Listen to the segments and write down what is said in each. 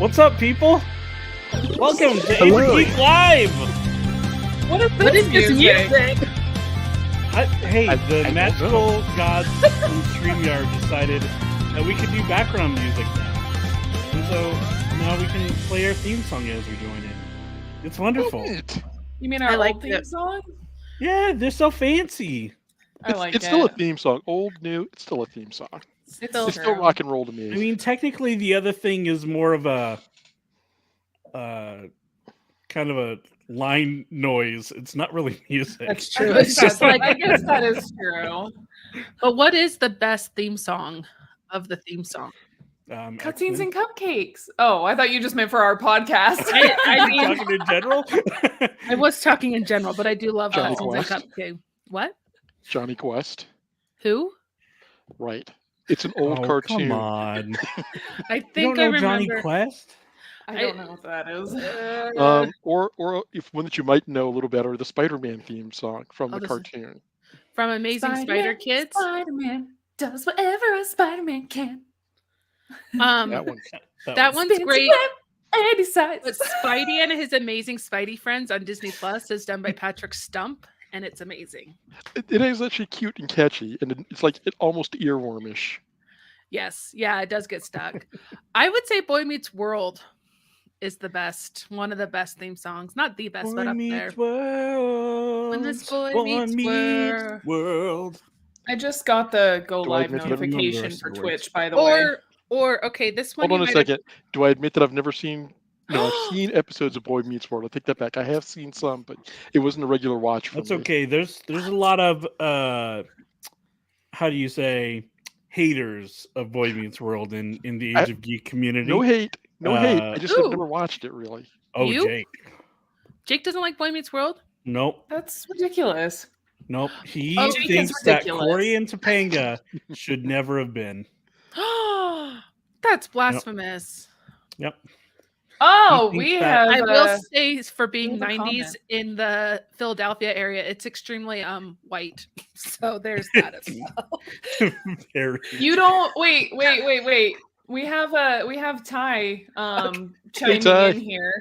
What's up, people? Welcome to Age of Geek Live! What is this music? The magical gods from StreamYard decided that we could do background music now. And so now we can play our theme song as we join in. It's wonderful. You mean our old theme song? Yeah, they're so fancy. It's still a theme song. Old, new, it's still a theme song. It's still rock and roll to me. I mean, technically, the other thing is more of a kind of a line noise. It's not really music. That's true. It's just like, I guess that is true. But what is the best theme song of the theme song? Cutscenes and cupcakes. Oh, I thought you just meant for our podcast. I mean, talking in general. I was talking in general, but I do love Johnny Cutscenes and Quest. Cupcakes. What? Johnny Quest. Who? Right. It's an old cartoon. Come on. I think I remember Johnny Quest. I don't know what that is. Or if one that you might know a little better, the Spider-Man theme song from the cartoon. From Amazing Spider Kids. Spider-Man does whatever a Spider-Man can. That one's great. And besides, But Spidey and His Amazing Spidey Friends on Disney Plus is done by Patrick Stump, and it's amazing. It is actually cute and catchy, and it's like almost earwormish. Yes, yeah, it does get stuck. I would say Boy Meets World is the best, one of the best theme songs. Not the best, but up there. World. When this boy meets world. I just got the go Do I live admit that- notification for Twitch, by the way. Or okay, this one. Hold on a second. Do I admit that I've never seen? No, I've seen episodes of Boy Meets World. I take that back. I have seen some, but it wasn't a regular watch for That's me. okay. There's a lot of how do you say, haters of Boy Meets World in the Age of Geek community. No hate. I just have never watched it really. Oh, You? Jake doesn't like Boy Meets World? Nope. That's ridiculous. He Jake thinks is that ridiculous. Cory and Topanga should never have been. That's blasphemous. Yep. Oh, He we thinks that- have. I will say, for being we have a 90s comment. in the Philadelphia area, it's extremely white. So there's that as well. Very. You don't wait. We have Ty chiming Ty. in here.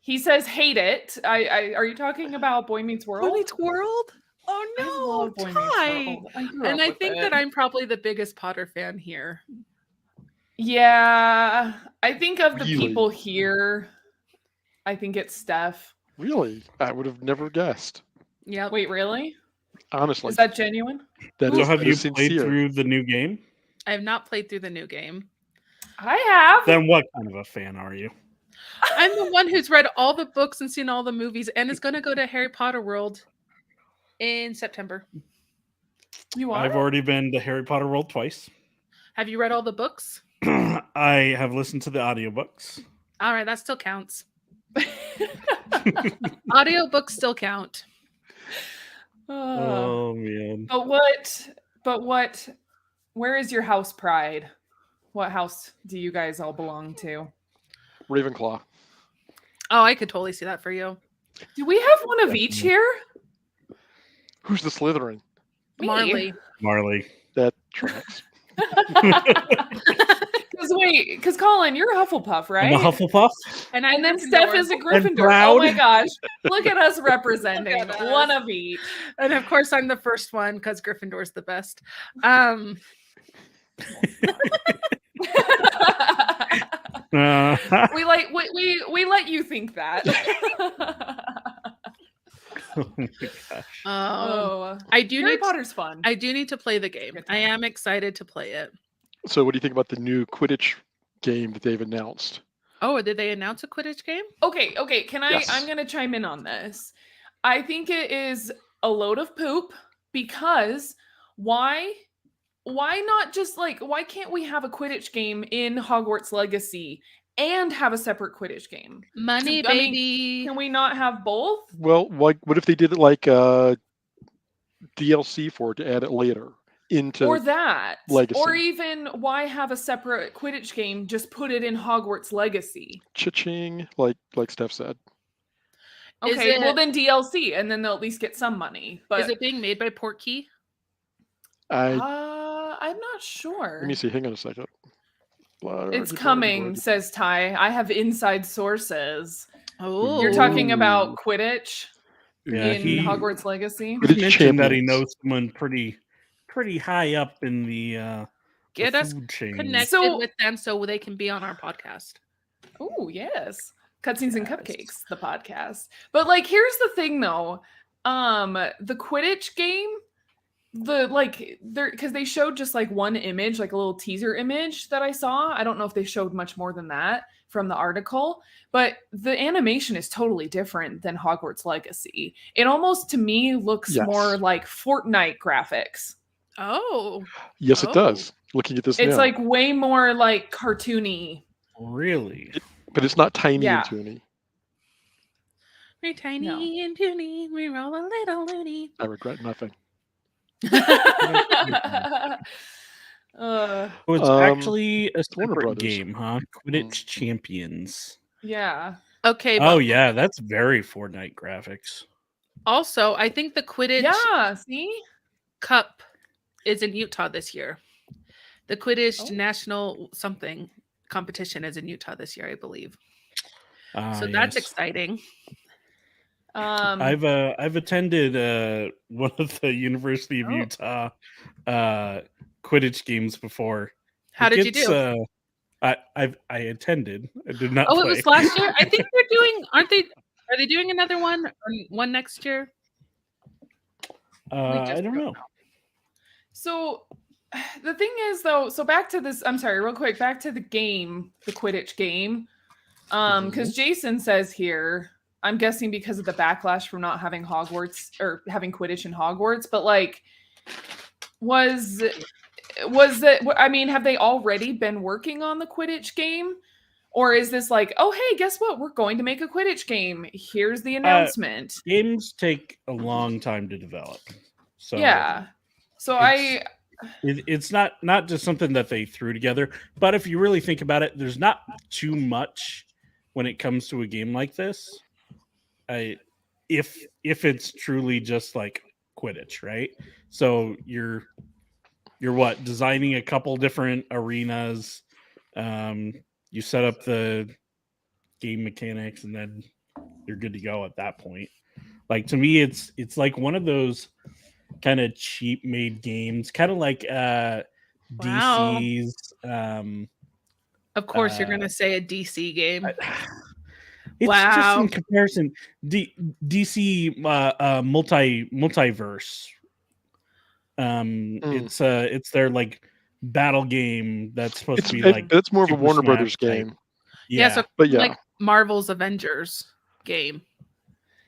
He says hate it. Are you talking about Boy Meets World? Boy Meets World? Oh I love Boy no, Meets Ty. World. I grew And up I with think it. that I'm probably the biggest Potter fan here. Yeah, I think of the Really? people here. I think it's Steph. Really, I would have never guessed. Yeah. Wait, really? Honestly, Is that genuine? that So is have that you is played sincere. through the new game? I have not played through the new game. I have. Then what kind of a fan are you? I'm the one who's read all the books and seen all the movies and is going to go to Harry Potter World in September. You are? I've already been to Harry Potter World twice. Have you read all the books? I have listened to the audiobooks. All right, that still counts. Audiobooks still count. Oh man. But what, where is your house pride? What house do you guys all belong to? Ravenclaw. Oh, I could totally see that for you. Do we have one of each here? Who's the Slytherin? Me. Marley. That tracks. Because Colin, you're a Hufflepuff, right? I'm a Hufflepuff. And then Steph is a Gryffindor. proud. Oh my gosh. Look at us representing Look at us. one of each. And of course, I'm the first one because Gryffindor's the best. we let you think that. Oh my gosh. I do Harry need Potter's fun. I do need to play the game. Good I time. am excited to play it. So, what do you think about the new Quidditch game that they've announced? Oh, did they announce a Quidditch game? Okay. Can I? Yes. I'm gonna chime in on this. I think it is a load of poop because why not just why can't we have a Quidditch game in Hogwarts Legacy and have a separate Quidditch game? Money, I mean, baby. Can we not have both? Well, what if they did it like DLC for it to add it later into Or that. Legacy. Or even why have a separate Quidditch game? Just put it in Hogwarts Legacy. cha-ching, like Steph said. Is Okay, well it- then DLC, and then they'll at least get some money. But Is it being made by Portkey? I'm I'm not sure. Let me see. Hang on a second. It's coming, says Ty. I have inside sources. Oh, You're talking about Quidditch Yeah, in Hogwarts Legacy? Quidditch He mentioned that he champions. knows someone pretty high up in the get us food chain. connected So- with them so they can be on our podcast. Oh, yes. Cutscenes and Cupcakes, the podcast. But like, here's the thing though. The Quidditch game, because they showed just like one image, like a little teaser image that I saw. I don't know if they showed much more than that from the article, but the animation is totally different than Hogwarts Legacy. It almost to me looks more like Fortnite graphics. Oh, Yes, it does. Looking at this It's now. like way more like cartoony. Really? But it's not tiny Yeah. and toony. we're tiny No. and toony. We roll a little loony. I regret nothing. uh, Oh, it's actually a Warner separate Brothers. game, huh? Quidditch Champions. yeah. Okay, Oh but yeah, that's very Fortnite graphics. also I think the Quidditch Yeah, see? Cup is in Utah this year. The Quidditch Oh. National something competition is in Utah this year, I believe. Ah, So that's yes. exciting. I've attended one of the University of Oh. Utah Quidditch games before. How It did you gets, do? I attended. I did not. Oh, play. it was last year. I think they're doing. Aren't they? Are they doing another one? Or one next year? I don't know. So the thing is though, so back to this, I'm sorry, real quick, back to the game, the Quidditch game. Because Jason says here, I'm guessing because of the backlash from not having Hogwarts or having Quidditch in Hogwarts, but like was it, I mean, have they already been working on the Quidditch game? Or is this like, oh hey, guess what? We're going to make a Quidditch game. Here's the announcement. Games take a long time to develop. So Yeah. So it's not just something that they threw together, but if you really think about it, there's not too much when it comes to a game like this. If it's truly just like Quidditch, right? So you're what, designing a couple different arenas, you set up the game mechanics, and then you're good to go at that point. Like, to me, it's like one of those kind of cheap made games, kind of like DC's. Of course, you're gonna say a DC game. It's just Wow. in comparison, DC multiverse. It's their like battle game that's supposed to be like. It's more of a Super Warner Smash Brothers type. game. Yeah, so But yeah, like Marvel's Avengers game.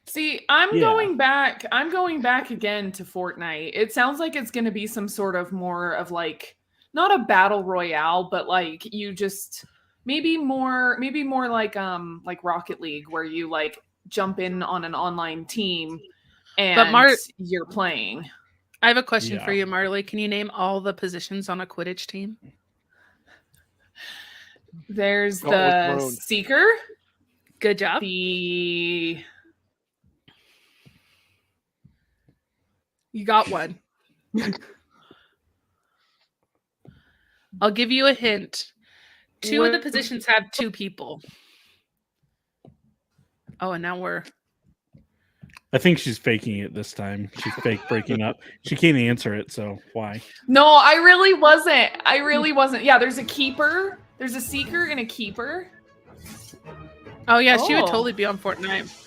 See, I'm Yeah. going back again to Fortnite. It sounds like it's going to be some sort of more of like, not a battle royale, but like you just maybe more like Rocket League, where you like jump in on an online team and you're playing. I have a question for Yeah. you, Marley. Can you name all the positions on a Quidditch team? There's Oh, with the Maroon. Seeker, Good job. the You got one. I'll give you a hint. Two of the positions have two people. Oh, and now we're. I think she's faking it this time. She's fake breaking up. She can't answer it, so why? No, I really wasn't. Yeah, there's a keeper. There's a seeker and a keeper. Oh yeah, she would Oh. totally be on Fortnite.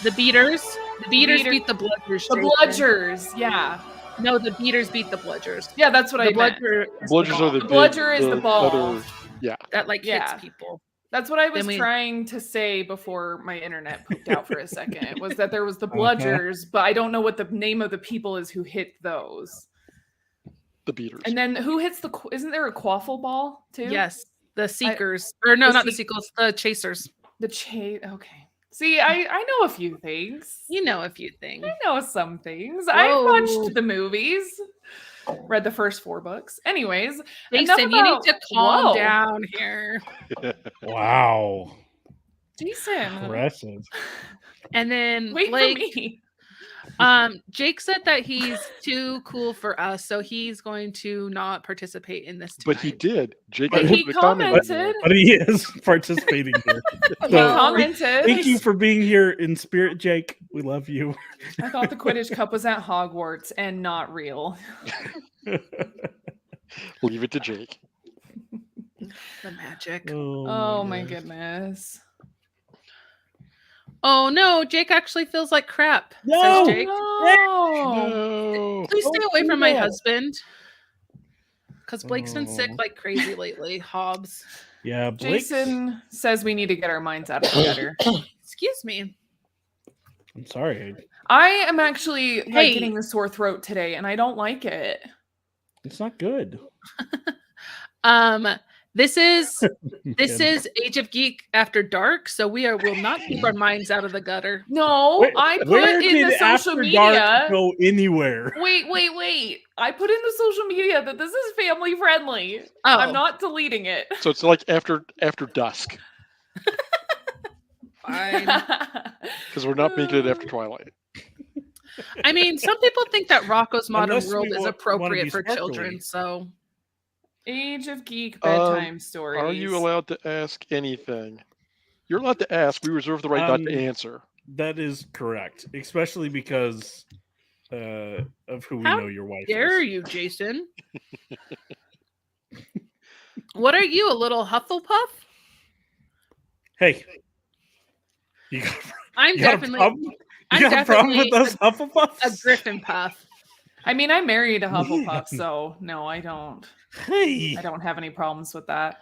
The beaters. The beaters beat the bludgers. The Jason. bludgers. Yeah. No, the beaters beat the bludgers. Yeah, that's what The I meant. bludger. Bludgers are the The bludger is the ball. other- That like Yeah. hits people. That's what I was Then we- trying to say before my internet pooped out for a second. Was that there was the bludgers, but I don't know what the name of the people is who hit those. the beaters. And then who hits the? Isn't there a quaffle ball too? Yes, the seekers. Or no, the not the seek- seekers. The chasers. The Okay. See, I know a few things. You know a few things. I know some things. I Whoa. watched the movies. Read the first 4 books. Anyways, enough Jason, you need about- to calm Whoa. down here. Wow, Jason. impressive. And then Wait Blake, for me. Jake said that he's too cool for us, so he's going to not participate in this tonight. But he did. Jake But put he a comment. commented. But he is participating here. He So, commented. thank you for being here in spirit, Jake. We love you. I thought the Quidditch Cup was at Hogwarts and not real. Leave it to Jake. The magic. Oh my gosh. goodness. Oh no, Jake actually feels like crap. No! Says Jake. No. No. Please stay Don't away do from my that. husband. Because Blake's been sick Oh. like crazy lately. Hobbs. Yeah, Blake's, Jason says we need to get our minds out of the gutter. Excuse me. I'm sorry. I am actually like Hey. getting a sore throat today, and I don't like it. It's not good. This is Man. Age of Geek After Dark, so will not keep our minds out of the gutter. No, Where- I put Where in did the social After Dark media. go anywhere? Wait. I put in the social media that this is family friendly. Oh, I'm not deleting it. So it's like after dusk fine. because we're not making it after twilight. I mean, some people think that Rocco's Modern Unless we World is wanna appropriate be for sparkly. children, so Age of Geek bedtime stories. Are you allowed to ask anything? You're allowed to ask. We reserve the right not to answer. That is correct, especially because of who we How know your wife dare is. you, Jason? What are you, a little Hufflepuff? Hey, you got, I'm you got a definitely problem? You I'm got a problem with definitely those Hufflepuffs? a Griffin Puff. I mean, I married a Hufflepuff, so no, I don't. Hey, I don't have any problems with that.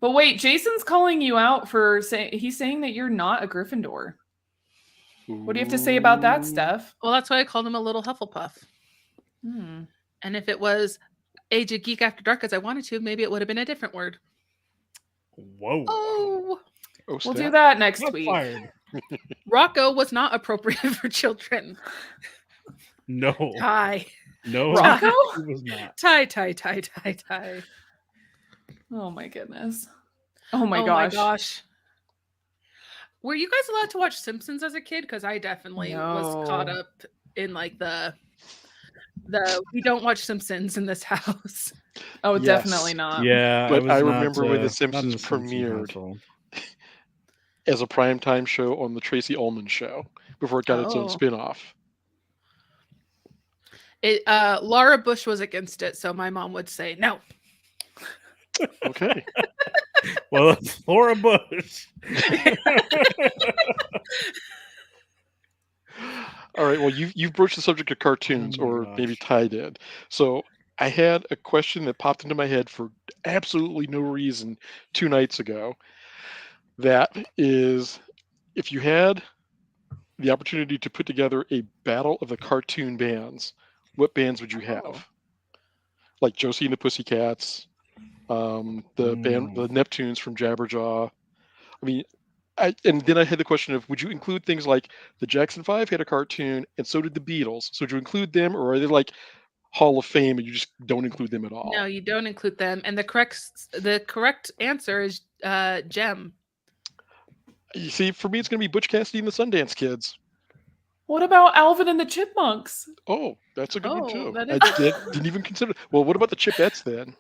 But wait, Jason's calling you out for saying he's saying that you're not a Gryffindor. What do you have to say about that, Steph? Well, that's why I called him a little Hufflepuff. Hmm. And if it was Age of Geek After Dark as I wanted to, maybe it would have been a different word. whoa! Oh, Oh, We'll do snap. that next Not week. fired. Rocco was not appropriate for children. No, Tie. no, Rocco? it was not. Tie. Oh my goodness. Oh my Oh gosh. my gosh. Were you guys allowed to watch Simpsons as a kid? Because I definitely was caught No. up in like the we don't watch Simpsons in this house. Oh, Yes. definitely not. Yeah, But was I not, remember when The not in Simpsons Simpsons premiered. household. As a primetime show on the Tracy Ullman show before it got its own Oh. spin-off. Laura Bush was against it, so my mom would say no. Okay. Well, it's Laura Bush. All right. Well, you've broached the subject of cartoons, Oh my or maybe gosh. Ty did. So I had a question that popped into my head for absolutely no reason 2 nights ago. That is, if you had the opportunity to put together a battle of the cartoon bands, what bands would you have? Oh. Like Josie and the Pussycats, the band, the Neptunes from Jabberjaw. I mean, and then I had the question of, would you include things like the Jackson 5 had a cartoon, and so did the Beatles. So would you include them, or are they like Hall of Fame and you just don't include them at all? No, you don't include them. And the correct answer is Gem. You see, for me, it's going to be Butch Cassidy and the Sundance Kids. What about Alvin and the Chipmunks? Oh, that's a good one Oh, too. that I is- didn't even consider. Well, what about the Chipettes then?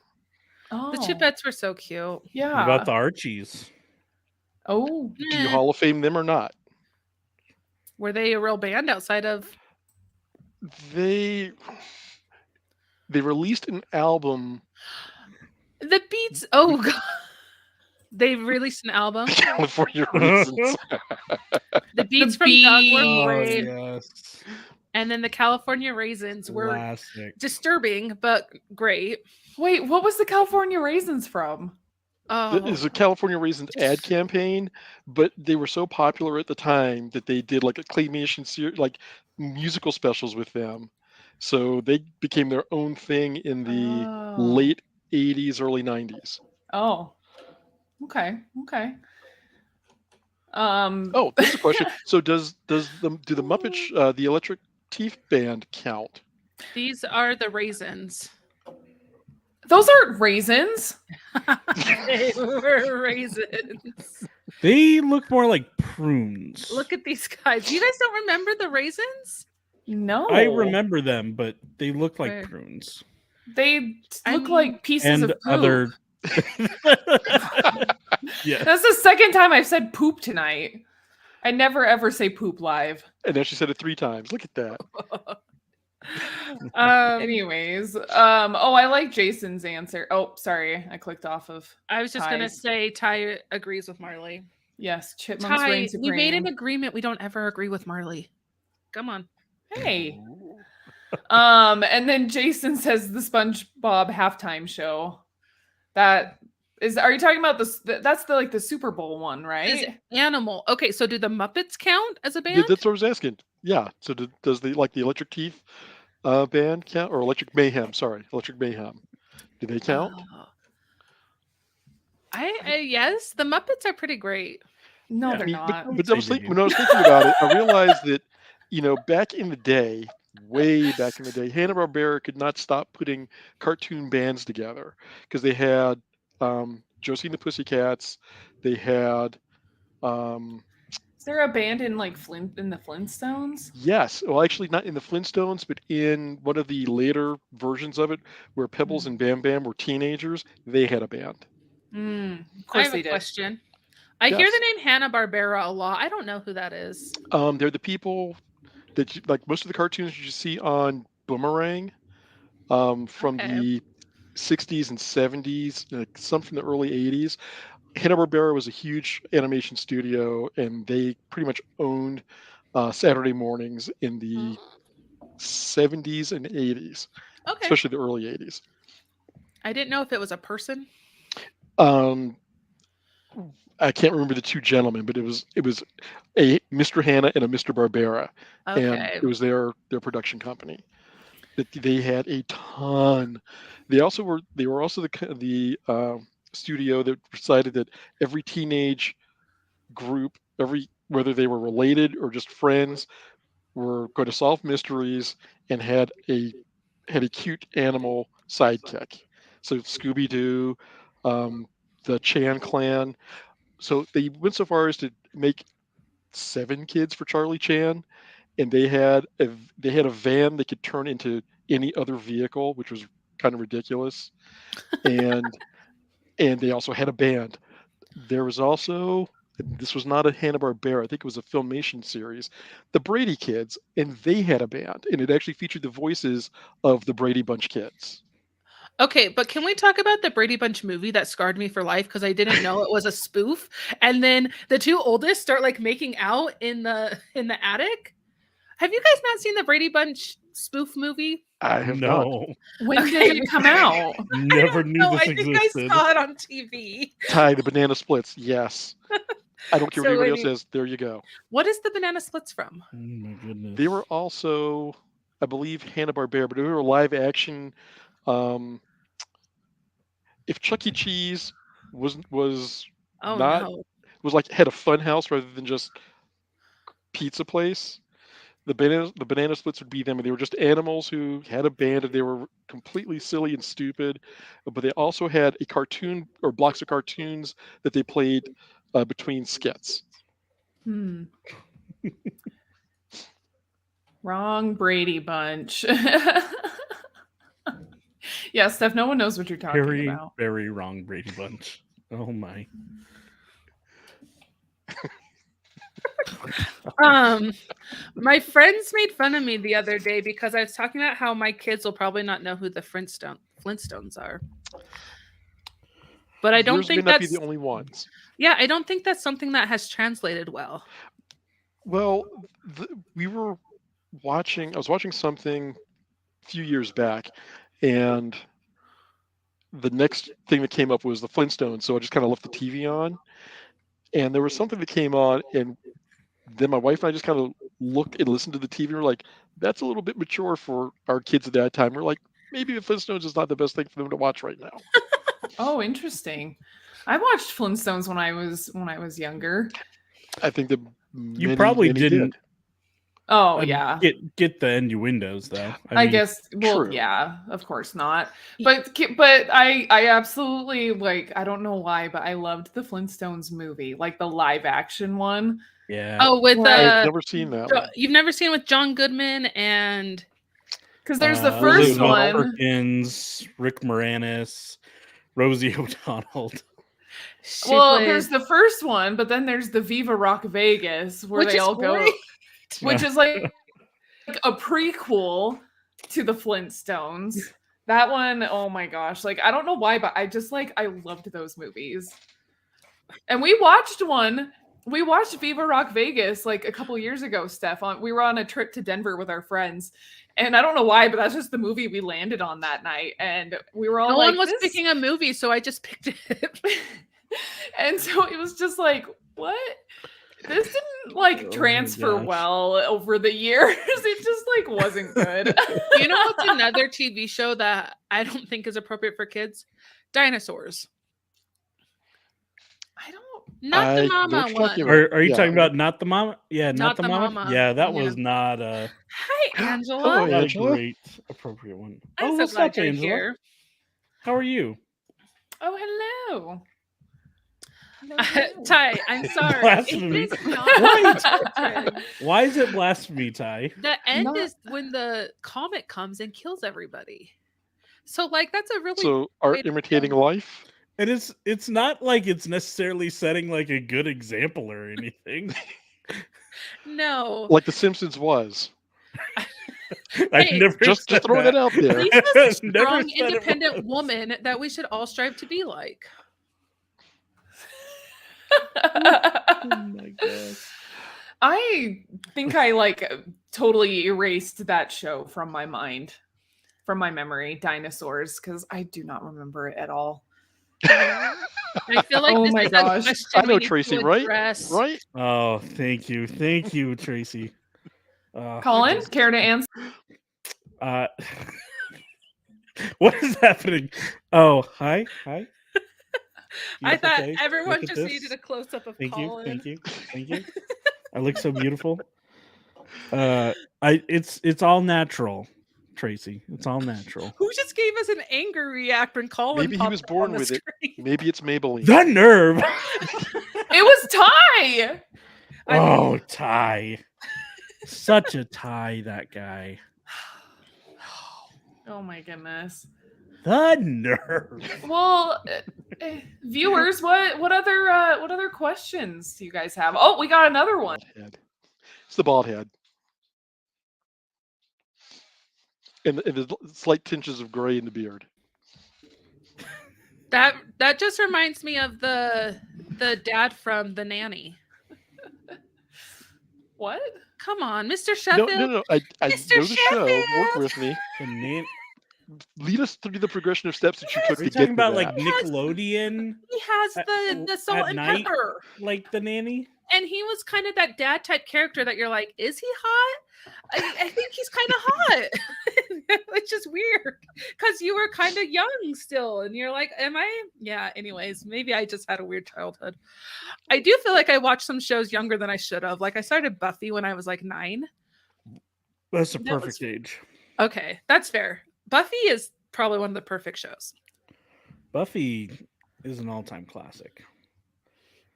Oh, The Chipettes were so cute. Yeah. What about the Archies? Oh, Do you Eh, Hall of Fame them or not? were they a real band outside of? They released an album, The Beats. Oh god. They released an album. California Reasons. The Beats from Beats. Doug were Oh, great. yes. And then the California Raisins were Classic. disturbing, but great. wait, what was the California Raisins from? Oh, It is a California Raisins ad campaign, but they were so popular at the time that they did like a claymation series, like musical specials with them. So they became their own thing in the Oh. late 80s, early 90s. Oh, okay. Oh, that's a question. So do the Muppet the Electric Teeth Band count? these are the Raisins. Those aren't raisins. They were raisins. They look more like prunes. Look at these guys. You guys don't remember the Raisins? No, I remember them, but they look like Where? prunes. They I look mean- like pieces And of poop. other. Yeah. That's the second time I've said poop tonight. I never ever say poop live. And then she said it 3 times. Look at that. Anyways, oh, I like Jason's answer. Oh, sorry, I clicked off of. I was just gonna Ty's. say Ty agrees with Marley. Yes, chipmunks Ty, reign we supreme. made an agreement. We don't ever agree with Marley. Come on. Hey. And then Jason says the SpongeBob halftime show. That is. Are you talking about this? That's the Super Bowl one, Is right? Animal. Okay, so do the Muppets count as a band? Yeah, that's what I was asking. Yeah. So does the Electric Teeth band count, or Electric Mayhem? Sorry, Electric Mayhem. Do they count? Oh. I yes, the Muppets are pretty great. No, Yeah. they're not. But say I was they thinking, do. when I was thinking about it, I realized that, back in the day, way back in the day, Hanna-Barbera could not stop putting cartoon bands together because they had Josie and the Pussycats. They had Is there a band in like in the Flintstones? yes, well, actually not in the Flintstones, but in one of the later versions of it, where Pebbles and Bam Bam were teenagers. They had a band. Of I course have they a did. question. I hear Yes. the name Hanna-Barbera a lot. I don't know who that is. They're the people that like most of the cartoons you see on Boomerang from Okay. the 60s and 70s, some from the early 80s. Hanna-Barbera was a huge animation studio, and they pretty much owned Saturday mornings in the 70s and 80s, Okay. especially the early 80s. I didn't know if it was a person. Um, I can't remember the 2 gentlemen, but it was a Mr. Hanna and a Mr. Barbera, and Okay. it was their production company. That they had a ton. They were also the studio that decided that every teenage group, whether they were related or just friends, were going to solve mysteries and had a cute animal sidekick. So Scooby Doo, the Chan Clan. So they went so far as to make 7 kids for Charlie Chan, and they had a van that could turn into any other vehicle, which was kind of ridiculous. And they also had a band. There was also, this was not a Hanna-Barbera, I think it was a Filmation series, the Brady Kids, and they had a band, and it actually featured the voices of the Brady Bunch kids. Okay, but can we talk about the Brady Bunch movie that scarred me for life because I didn't know it was a spoof? And then the 2 oldest start like making out in the attic. Have you guys not seen the Brady Bunch spoof movie? I have not. No, When Okay. did it come out? never knew No, this I think existed. I saw it on TV. Ty, the Banana Splits, yes. I don't care what So anybody else any- says. There you go. What is the Banana Splits from? Oh my goodness. They were also, I believe, Hanna-Barbera, but they were live action. If Chuck E. Cheese was Oh not no. was like had a fun house rather than just pizza place, the banana splits would be them, and they were just animals who had a band, and they were completely silly and stupid, but they also had a cartoon or blocks of cartoons that they played between skits. Wrong Brady Bunch. Yeah, Steph, no one knows what you're talking Very, about. very wrong, Brady Bunch. Oh my. My friends made fun of me the other day because I was talking about how my kids will probably not know who the Flintstones are. But I don't Yours think may not be that's the only ones. yeah, I don't think that's something that has translated well. Well, I was watching something a few years back, and the next thing that came up was the Flintstones, so I just kind of left the TV on, and there was something that came on, and then my wife and I just kind of looked and listened to the TV, and we're like, that's a little bit mature for our kids at that time. We're like, maybe the Flintstones is not the best thing for them to watch right now. Oh, interesting. I watched Flintstones when I was younger. I think that You probably many didn't. Oh yeah. Get the innuendos though. I mean, guess. Well, True. yeah, of course not. But I absolutely I don't know why, but I loved the Flintstones movie, like the live action one. Yeah. Oh, with I've never seen that one. you've never seen with John Goodman and Because there's the Elizabeth first one. Perkins, Rick Moranis, Rosie O'Donnell. Well, there's the first one, but then there's the Viva Rock Vegas where Which they is all go, great. which is like a prequel to the Flintstones. That one, oh my gosh. Like, I don't know why, but I just like, I loved those movies. And we watched Viva Rock Vegas like a couple years ago, Steph. We were on a trip to Denver with our friends. And I don't know why, but that's just the movie we landed on that night. And we were all no like, one was picking a movie, so I just picked it. And so it was just like, what? This didn't like transfer well over the years. It just like wasn't good. You know what's another TV show that I don't think is appropriate for kids? Dinosaurs. I don't. Not the mama one. Are you talking about Not the Mama? Yeah, Not the Mama. Yeah, that was not a. Hi, Angela. Not a great appropriate one. I'm so glad you're here. How are you? Oh, hello. Ty, I'm sorry. Blasphemy. It is not Why is it blasphemy, Ty? The end is when the comet comes and kills everybody. So, like, that's a really so art imitating life. And it's not like it's necessarily setting like a good example or anything. No, like The Simpsons was. I've never just throw that out there. Lisa's a strong, independent woman that we should all strive to be like. Oh my gosh. I think I like totally erased that show from my mind, from my memory, Dinosaurs, because I do not remember it at all. I feel like this is a question I know we need Tracy, to right? address. Right? Oh, thank you, Tracy. Colin, care to answer? What is happening? Oh, hi. I thought okay. everyone just needed a close up of Colin. Thank you. I look so beautiful. It's all natural, Tracy. It's all natural. Who just gave us an anger react when Colin? Maybe he was born with it. Maybe it's Maybelline. The nerve! It was Ty. Oh, Ty. Such a Ty, that guy. Oh my goodness. The nerve. Well, viewers, what other questions do you guys have? Oh, we got another one. It's the bald head. And the slight tinges of gray in the beard. That just reminds me of the dad from The Nanny. What? Come on, Mr. Sheffield. No. I Mr. know the show. Sheffield! Work with me. Lead us through the progression of steps that you took Are to you get talking about to like that. Nickelodeon? He has the salt and night, pepper. Like The Nanny? And he was kind of that dad type character that you're like, is he hot? I think he's kind of hot. It's just weird because you were kind of young still. And you're like, am I? Yeah, anyways, maybe I just had a weird childhood. I do feel like I watched some shows younger than I should have. Like I started Buffy when I was like 9. That's a perfect age. Okay, that's fair. Buffy is probably one of the perfect shows. Buffy is an all-time classic.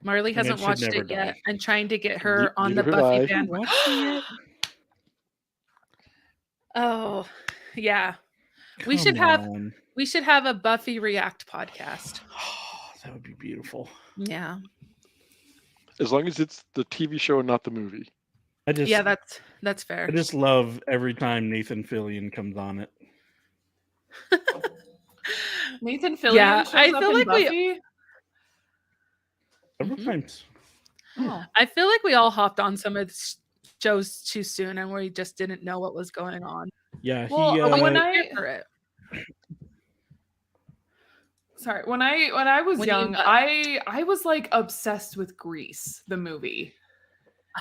Marley hasn't watched it yet. I'm trying to get her on the Neither Buffy have bandwagon. Oh, yeah. We should have a Buffy React podcast. Oh, that would be beautiful. Yeah. As long as it's the TV show and not the movie. That's fair. I just love every time Nathan Fillion comes on it. Nathan Fillion. Yeah, shows I up feel in like Buffy? Several times. Oh. I feel like we all hopped on some of the shows too soon and we just didn't know what was going on. Yeah, Well, when I was young, I was like obsessed with Grease, the movie.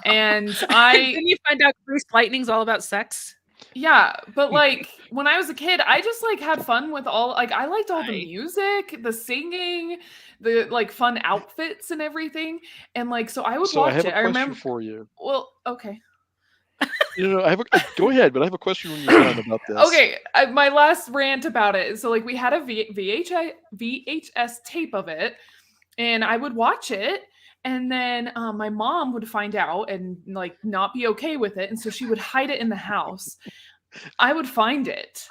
And then you find out Grease Lightning's all about sex. Yeah, but like when I was a kid, I just like had fun with all I liked all the music, the singing, the like fun outfits and everything. And like so I would watch it. I remember for you. Well, okay. Go ahead, but I have a question when you're done about this. Okay, my last rant about it. So like we had a VHS tape of it, and I would watch it, And then my mom would find out and like not be okay with it. And so she would hide it in the house. I would find it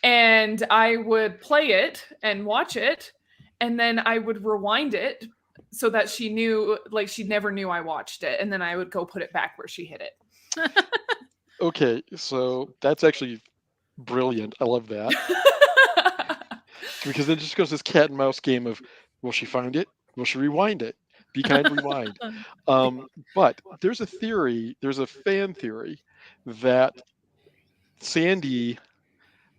and I would play it and watch it. And then I would rewind it so that she knew, like she never knew I watched it. And then I would go put it back where she hid it. Okay, so that's actually brilliant. I love that. Because then it just goes this cat and mouse game of, will she find it? Will she rewind it? Be kind, rewind. But there's a fan theory that Sandy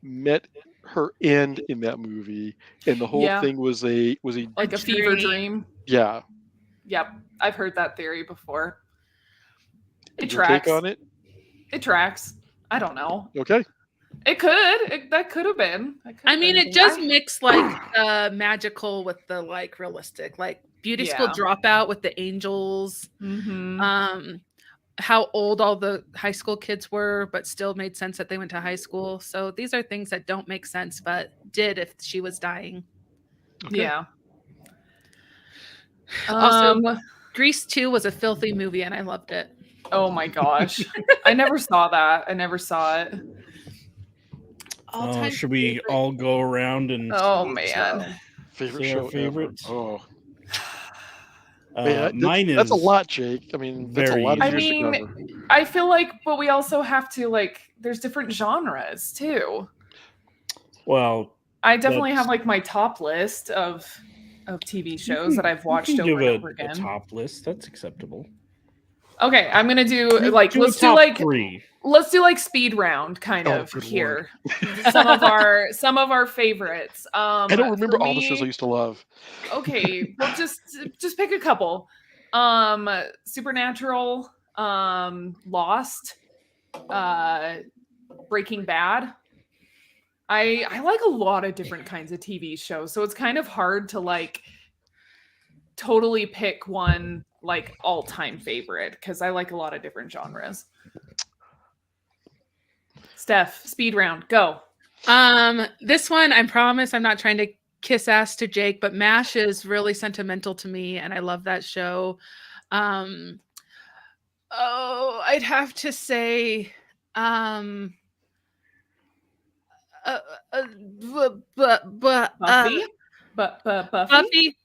met her end in that movie, and the whole thing was a like a fever dream. Yeah. Yep, I've heard that theory before. It Your tracks. take on it? It tracks. I don't know. Okay. It could. That could have been. I mean, it does mix like magical with the like realistic, like Beauty School Dropout with the angels. Mm-hmm. How old all the high school kids were, but still made sense that they went to high school. So these are things that don't make sense, but did if she was dying. Okay. Yeah. Also, Grease 2 was a filthy movie, and I loved it. Oh my gosh. I never saw that. I never saw it. Should we all go around and Oh man. Favorite say our show favorites? ever? Oh. Man, mine is that's a lot, Jake. I mean, that's a lot of I years to mean, cover. I feel like, but we also have to like, there's different genres too. Well, I definitely have like my top list of TV shows that I've watched over and over again. A top list. That's acceptable. Okay, I'm gonna do like Do let's a do top like 3. let's do like speed round kind of good here. some of our favorites. I don't remember for all the me- shows I used to love. Okay, well just pick a couple. Supernatural, Lost, Breaking Bad. I like a lot of different kinds of TV shows, so it's kind of hard to like totally pick one like all-time favorite because I like a lot of different genres. Steph, speed round, go. This one, I promise I'm not trying to kiss ass to Jake, but MASH is really sentimental to me, and I love that show. I'd have to say,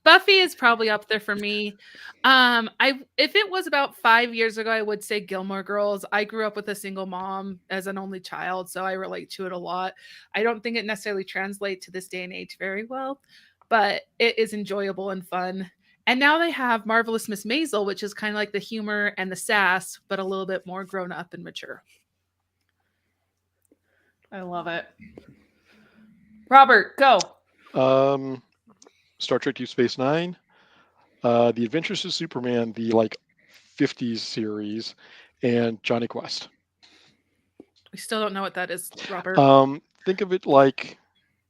Buffy is probably up there for me. If it was about 5 years ago, I would say Gilmore Girls. I grew up with a single mom as an only child, so I relate to it a lot. I don't think it necessarily translates to this day and age very well, but it is enjoyable and fun. And now they have Marvelous Miss Maisel, which is kind of like the humor and the sass, but a little bit more grown up and mature. I love it. Robert, go. Star Trek Deep Space Nine, The Adventures of Superman, the like 50s series, and Johnny Quest. We still don't know what that is, Robert. Think of it like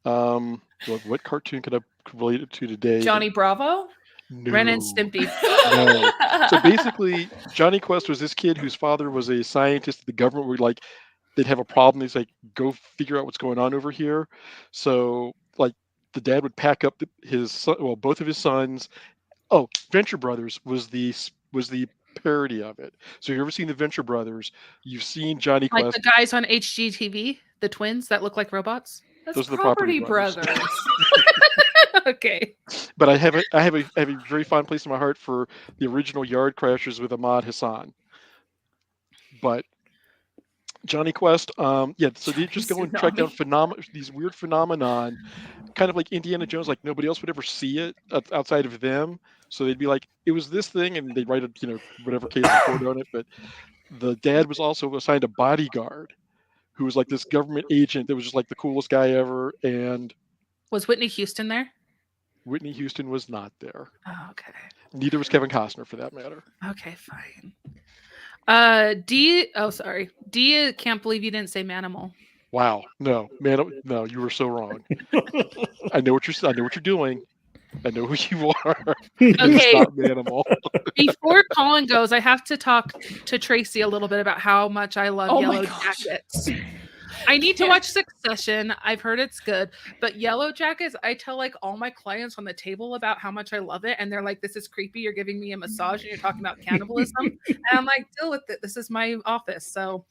what cartoon could I relate it to today? Johnny Bravo? No. Ren and Stimpy. No. So basically, Johnny Quest was this kid whose father was a scientist. The government would like, they'd have a problem. They'd like, go figure out what's going on over here. So like the dad would pack up both of his sons. Oh, Venture Brothers was the parody of it. So you ever seen the Venture Brothers? You've seen Johnny Like Quest. the guys on HGTV, the twins that look like robots. That's Those are the Property Property Brothers. Okay. But I have a very fond place in my heart for the original Yard Crashers with Ahmad Hassan. But Johnny Quest, so they just go and track down these weird phenomenon, kind of like Indiana Jones. Like nobody else would ever see it outside of them. So they'd be like, it was this thing, and they'd write whatever case report on it. But the dad was also assigned a bodyguard, who was like this government agent that was just like the coolest guy ever. And was Whitney Houston there? Whitney Houston was not there. Oh, okay. Neither was Kevin Costner, for that matter. Okay, fine. D can't believe you didn't say Manimal. Wow, no, man, no, you were so wrong. I know what you're doing. I know who you are. Okay. It's not Manimal. Before Colin goes, I have to talk to Tracy a little bit about how much I love Oh my Yellow gosh. Jackets. I need to watch Succession. I've heard it's good, but Yellow Jackets, I tell like all my clients on the table about how much I love it, and they're like, "This is creepy. You're giving me a massage, and you're talking about cannibalism." And I'm like, "Deal with it. This is my office." So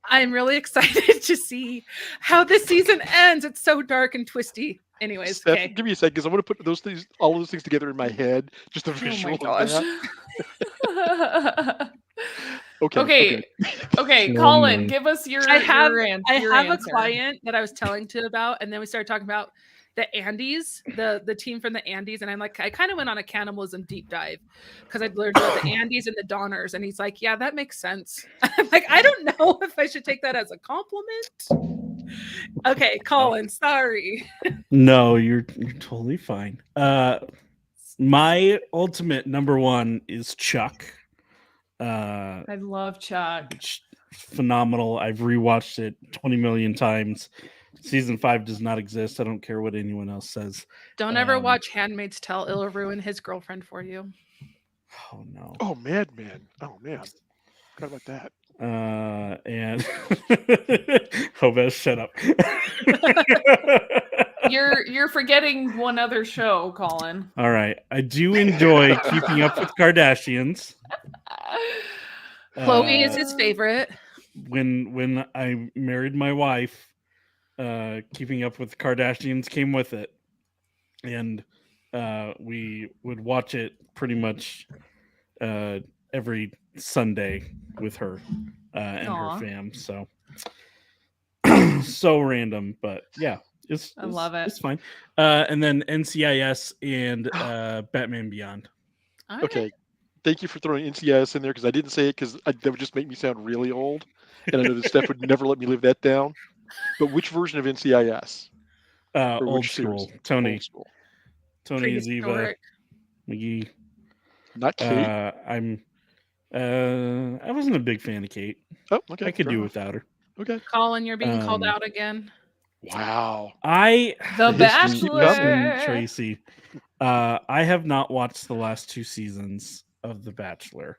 I'm really excited to see how this season ends. It's so dark and twisty. Anyways, Steph, okay. give me a second because I want to put those things, all those things together in my head. Just a Oh visual my of gosh. that. Okay. Okay, Slow Colin, mo. give us your I have your a answer. client that I was telling to about, and then we started talking about the Andes, the team from the Andes, and I'm like, I kind of went on a cannibalism deep dive because I'd learned about the Andes and the Donners, and he's like, yeah, that makes sense. I'm like, I don't know if I should take that as a compliment. Okay, Colin, sorry. No, you're totally fine. My ultimate number one is Chuck. I love Chuck. It's phenomenal. I've rewatched it 20 million times. Season 5 does not exist. I don't care what anyone else says. Don't ever watch Handmaid's Tale. It'll ruin his girlfriend for you. Oh no. Oh, Madman. Oh man, forgot about that. And Jobez, shut up. You're forgetting one other show, Colin. All right. I do enjoy Keeping Up with Kardashians. Chloe is his favorite. When I married my wife, Keeping Up with the Kardashians came with it, and we would watch it pretty much every Sunday with her and Aw. her fam. So so random, but yeah, I love it. It's fine. And then NCIS and Batman Beyond. All right. Okay. Thank you for throwing NCIS in there because I didn't say it because that would just make me sound really old, and I know that Steph would never let me live that down. But which version of NCIS? Or Old which school. series? Tony Old school. and Ziva Prehistoric. McGee. Not Kate. I wasn't a big fan of Kate. Oh, okay. I could fair do enough. without her. Okay. Colin, you're being called Um, out again. Wow. I The History- Bachelor. Listen, Tracy. I have not watched the last 2 seasons of The Bachelor.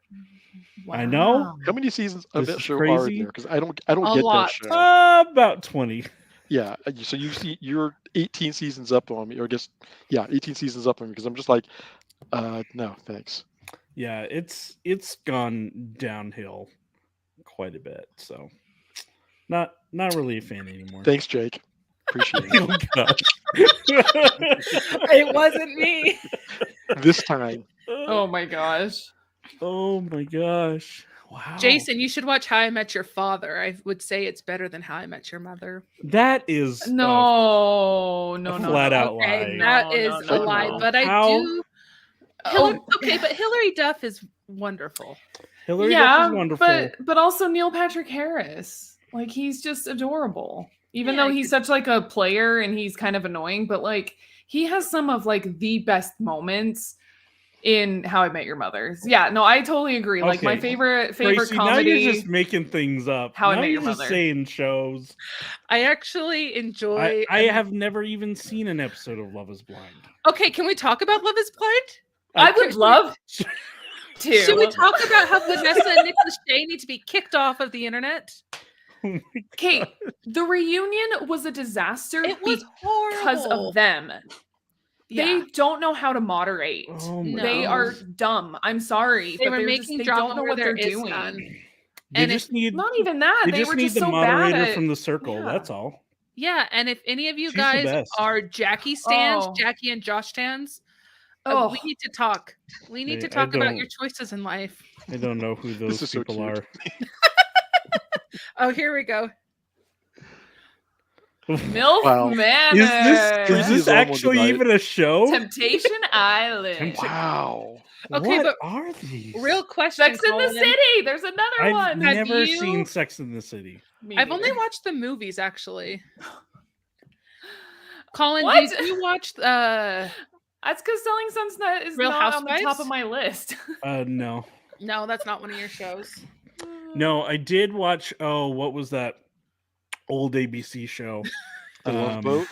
I know. Wow. How many seasons of This that is show are crazy. there? Because I don't A get lot. that show. About 20. Yeah. So you're 18 seasons up on me, or I guess 18 seasons up on me because I'm just like, no, thanks. Yeah, it's gone downhill quite a bit. So not really a fan anymore. Thanks, Jake. Appreciate it. Oh, gosh. It wasn't me. This time. Oh my gosh. Oh my gosh. Wow. Jason, you should watch How I Met Your Father. I would say it's better than How I Met Your Mother. That is No. flat out Okay, lie. that is a lie, but I How- do. Okay, but Hillary Duff is wonderful. Hillary Duff is wonderful. but also Neil Patrick Harris. Like he's just adorable. Even Yeah, though he's such like a player and he's kind of annoying, but like he has some of like the best moments in How I Met Your Mother. Yeah, no, I totally agree. Like my Okay. favorite Tracy, now comedy. you're just making things up. How I now Met you're Your just Mother. saying shows. I actually enjoy. I have never even seen an episode of Love Is Blind. Okay, can we talk about Love Is Blind? I would love to. Should we talk about how Vanessa and Nick Lachey need to be kicked off of the internet? Oh my Kate, the reunion was a disaster It was horrible because of them. Yeah. They don't know how to moderate. Oh my They No. are dumb. I'm sorry. They but were they're making they drama don't know where what there they're is doing. none. They And just need Not even that. they They just were need just the so moderator bad at, from the circle. yeah. That's all. Yeah, and if any of you She's the guys best. are Jackie stands, Oh. Jackie and Josh stands, Oh. we need to talk. We need Hey, to I talk about don't- your choices in life. I don't know who those is so people cute. are. Oh, here we go. MILF Wow. Manor. Is Tracy this is on one actually tonight. even a show? Temptation Island. Wow. Okay, what but are these? Real question. Sex in the Colin. City. There's another I've one. Have never you- seen Sex in the City. Me I've only neither. watched the movies actually. Colin, What? did you watch That's because Selling Sunset is Real not on the top Housewives? of my list. No. No, that's not one of your shows. No, I did watch what was that old ABC show? The Love Boat.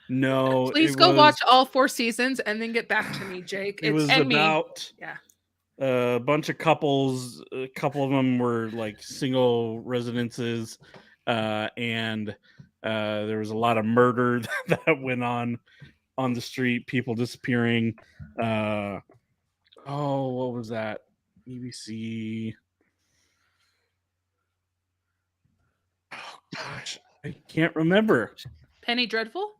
No. Please it go was- watch all 4 seasons and then get back to me, Jake. It was and me. about Yeah. a bunch of couples. A couple of them were like single residences, and there was a lot of murder that went on the street, people disappearing. What was that? BBC. Oh gosh, I can't remember. Penny Dreadful?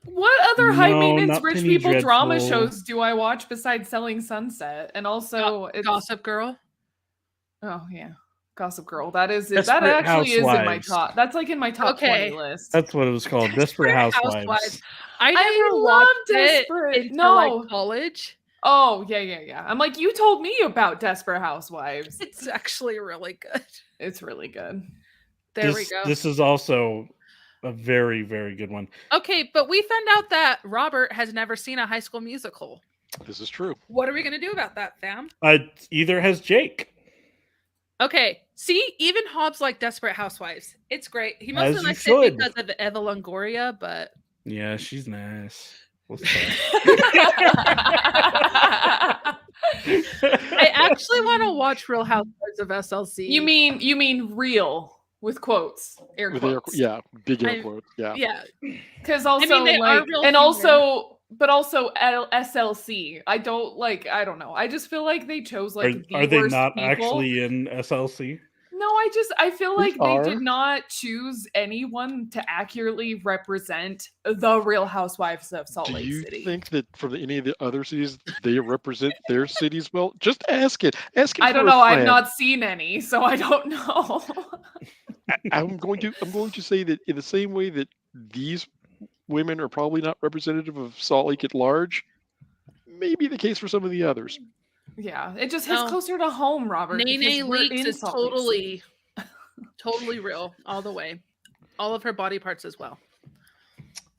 What other high No, maintenance not rich Penny people drama Dreadful. shows do I watch besides Selling Sunset? And also it's Gossip Girl. Oh yeah. Gossip Girl. That Desperate actually is in my Housewives. top. That's like in my top Okay. 20 list. That's what it was called. Desperate Housewives. I I never love watched Desperate. it until No. like college. Oh, yeah. I'm like, you told me about Desperate Housewives. It's actually really good. It's really good. There we go. This is also a very, very good one. Okay, but we found out that Robert has never seen a High School Musical. This is true. What are we going to do about that, fam? Either has Jake. Okay, see, even Hobbs like Desperate Housewives. It's great. He As mostly you likes should. it because of Eva Longoria, but Yeah, she's nice. What's I actually want to watch Real Housewives of SLC. You mean real with quotes, air With quotes. big air I- quotes. Yeah. Yeah. Because also they are like, real and human. also, but also SLC. I don't know. I just feel like they chose like the are they worst not people. actually in SLC? No, I feel They like they are. did not choose anyone to accurately represent the Real Housewives of Salt Do Lake you City. think that from any of the other cities they represent their cities well? Just ask it. Ask it. I don't for a know. I've friend. not seen any, so I don't know. I'm going to say that in the same way that these women are probably not representative of Salt Lake at large, may be the case for some of the others. Yeah, it just hits No. closer to home, Robert. because Nene we're Leakes in is Salt Lake City. totally real all the way. All of her body parts as well.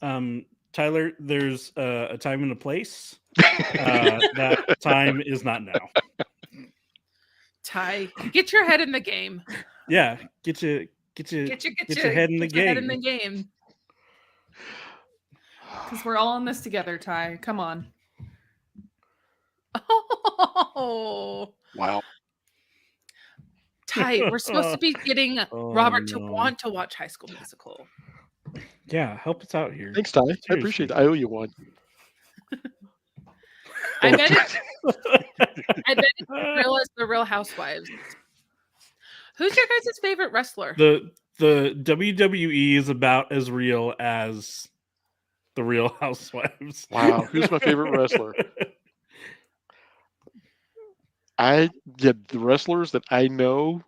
Tyler, there's a time and a place. That time is not now. Ty, get your head in the game. Yeah, get your Get your head in the get your head in game. the game. Because we're all in this together, Ty. Come on. Oh, Wow. Ty, we're supposed to be getting Oh, Robert to no. want to watch High School Musical. Yeah, help us out here. Thanks, Ty. I appreciate it. I owe you one. I bet it's real as the Real Housewives. Who's your guys' favorite wrestler? The WWE is about as real as the Real Housewives. Wow. Who's my favorite wrestler? The wrestlers that I know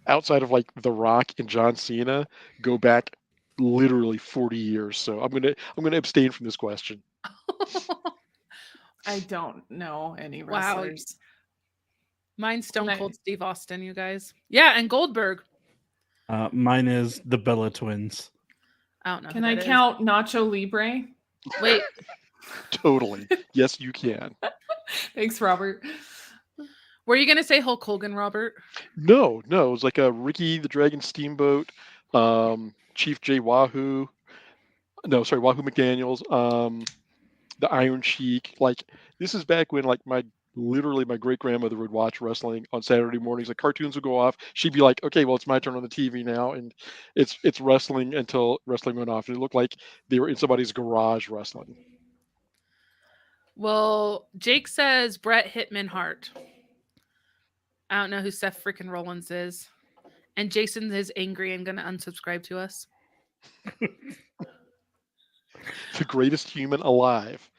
outside of like The Rock and John Cena go back literally 40 years. So I'm gonna abstain from this question. I don't know any Wow. wrestlers. Mine's Stone Can I- Cold Steve Austin, you guys. Yeah, and Goldberg. Mine is the Bella Twins. I don't know. Can who I that is. count Nacho Libre? Wait, Totally. Yes, you can. Thanks, Robert. were you gonna say Hulk Hogan, Robert? No. It was like a Ricky the Dragon Steamboat, Chief J Wahoo. No, sorry, Wahoo McDaniels. The Iron Sheik. Like this is back when like my great grandmother would watch wrestling on Saturday mornings. Like cartoons would go off. She'd be like, "Okay, well, it's my turn on the TV now," and it's wrestling until wrestling went off. And it looked like they were in somebody's garage wrestling. Well, Jake says Bret Hitman Hart. I don't know who Seth freaking Rollins is. And Jason is angry and gonna unsubscribe to us. The greatest human alive.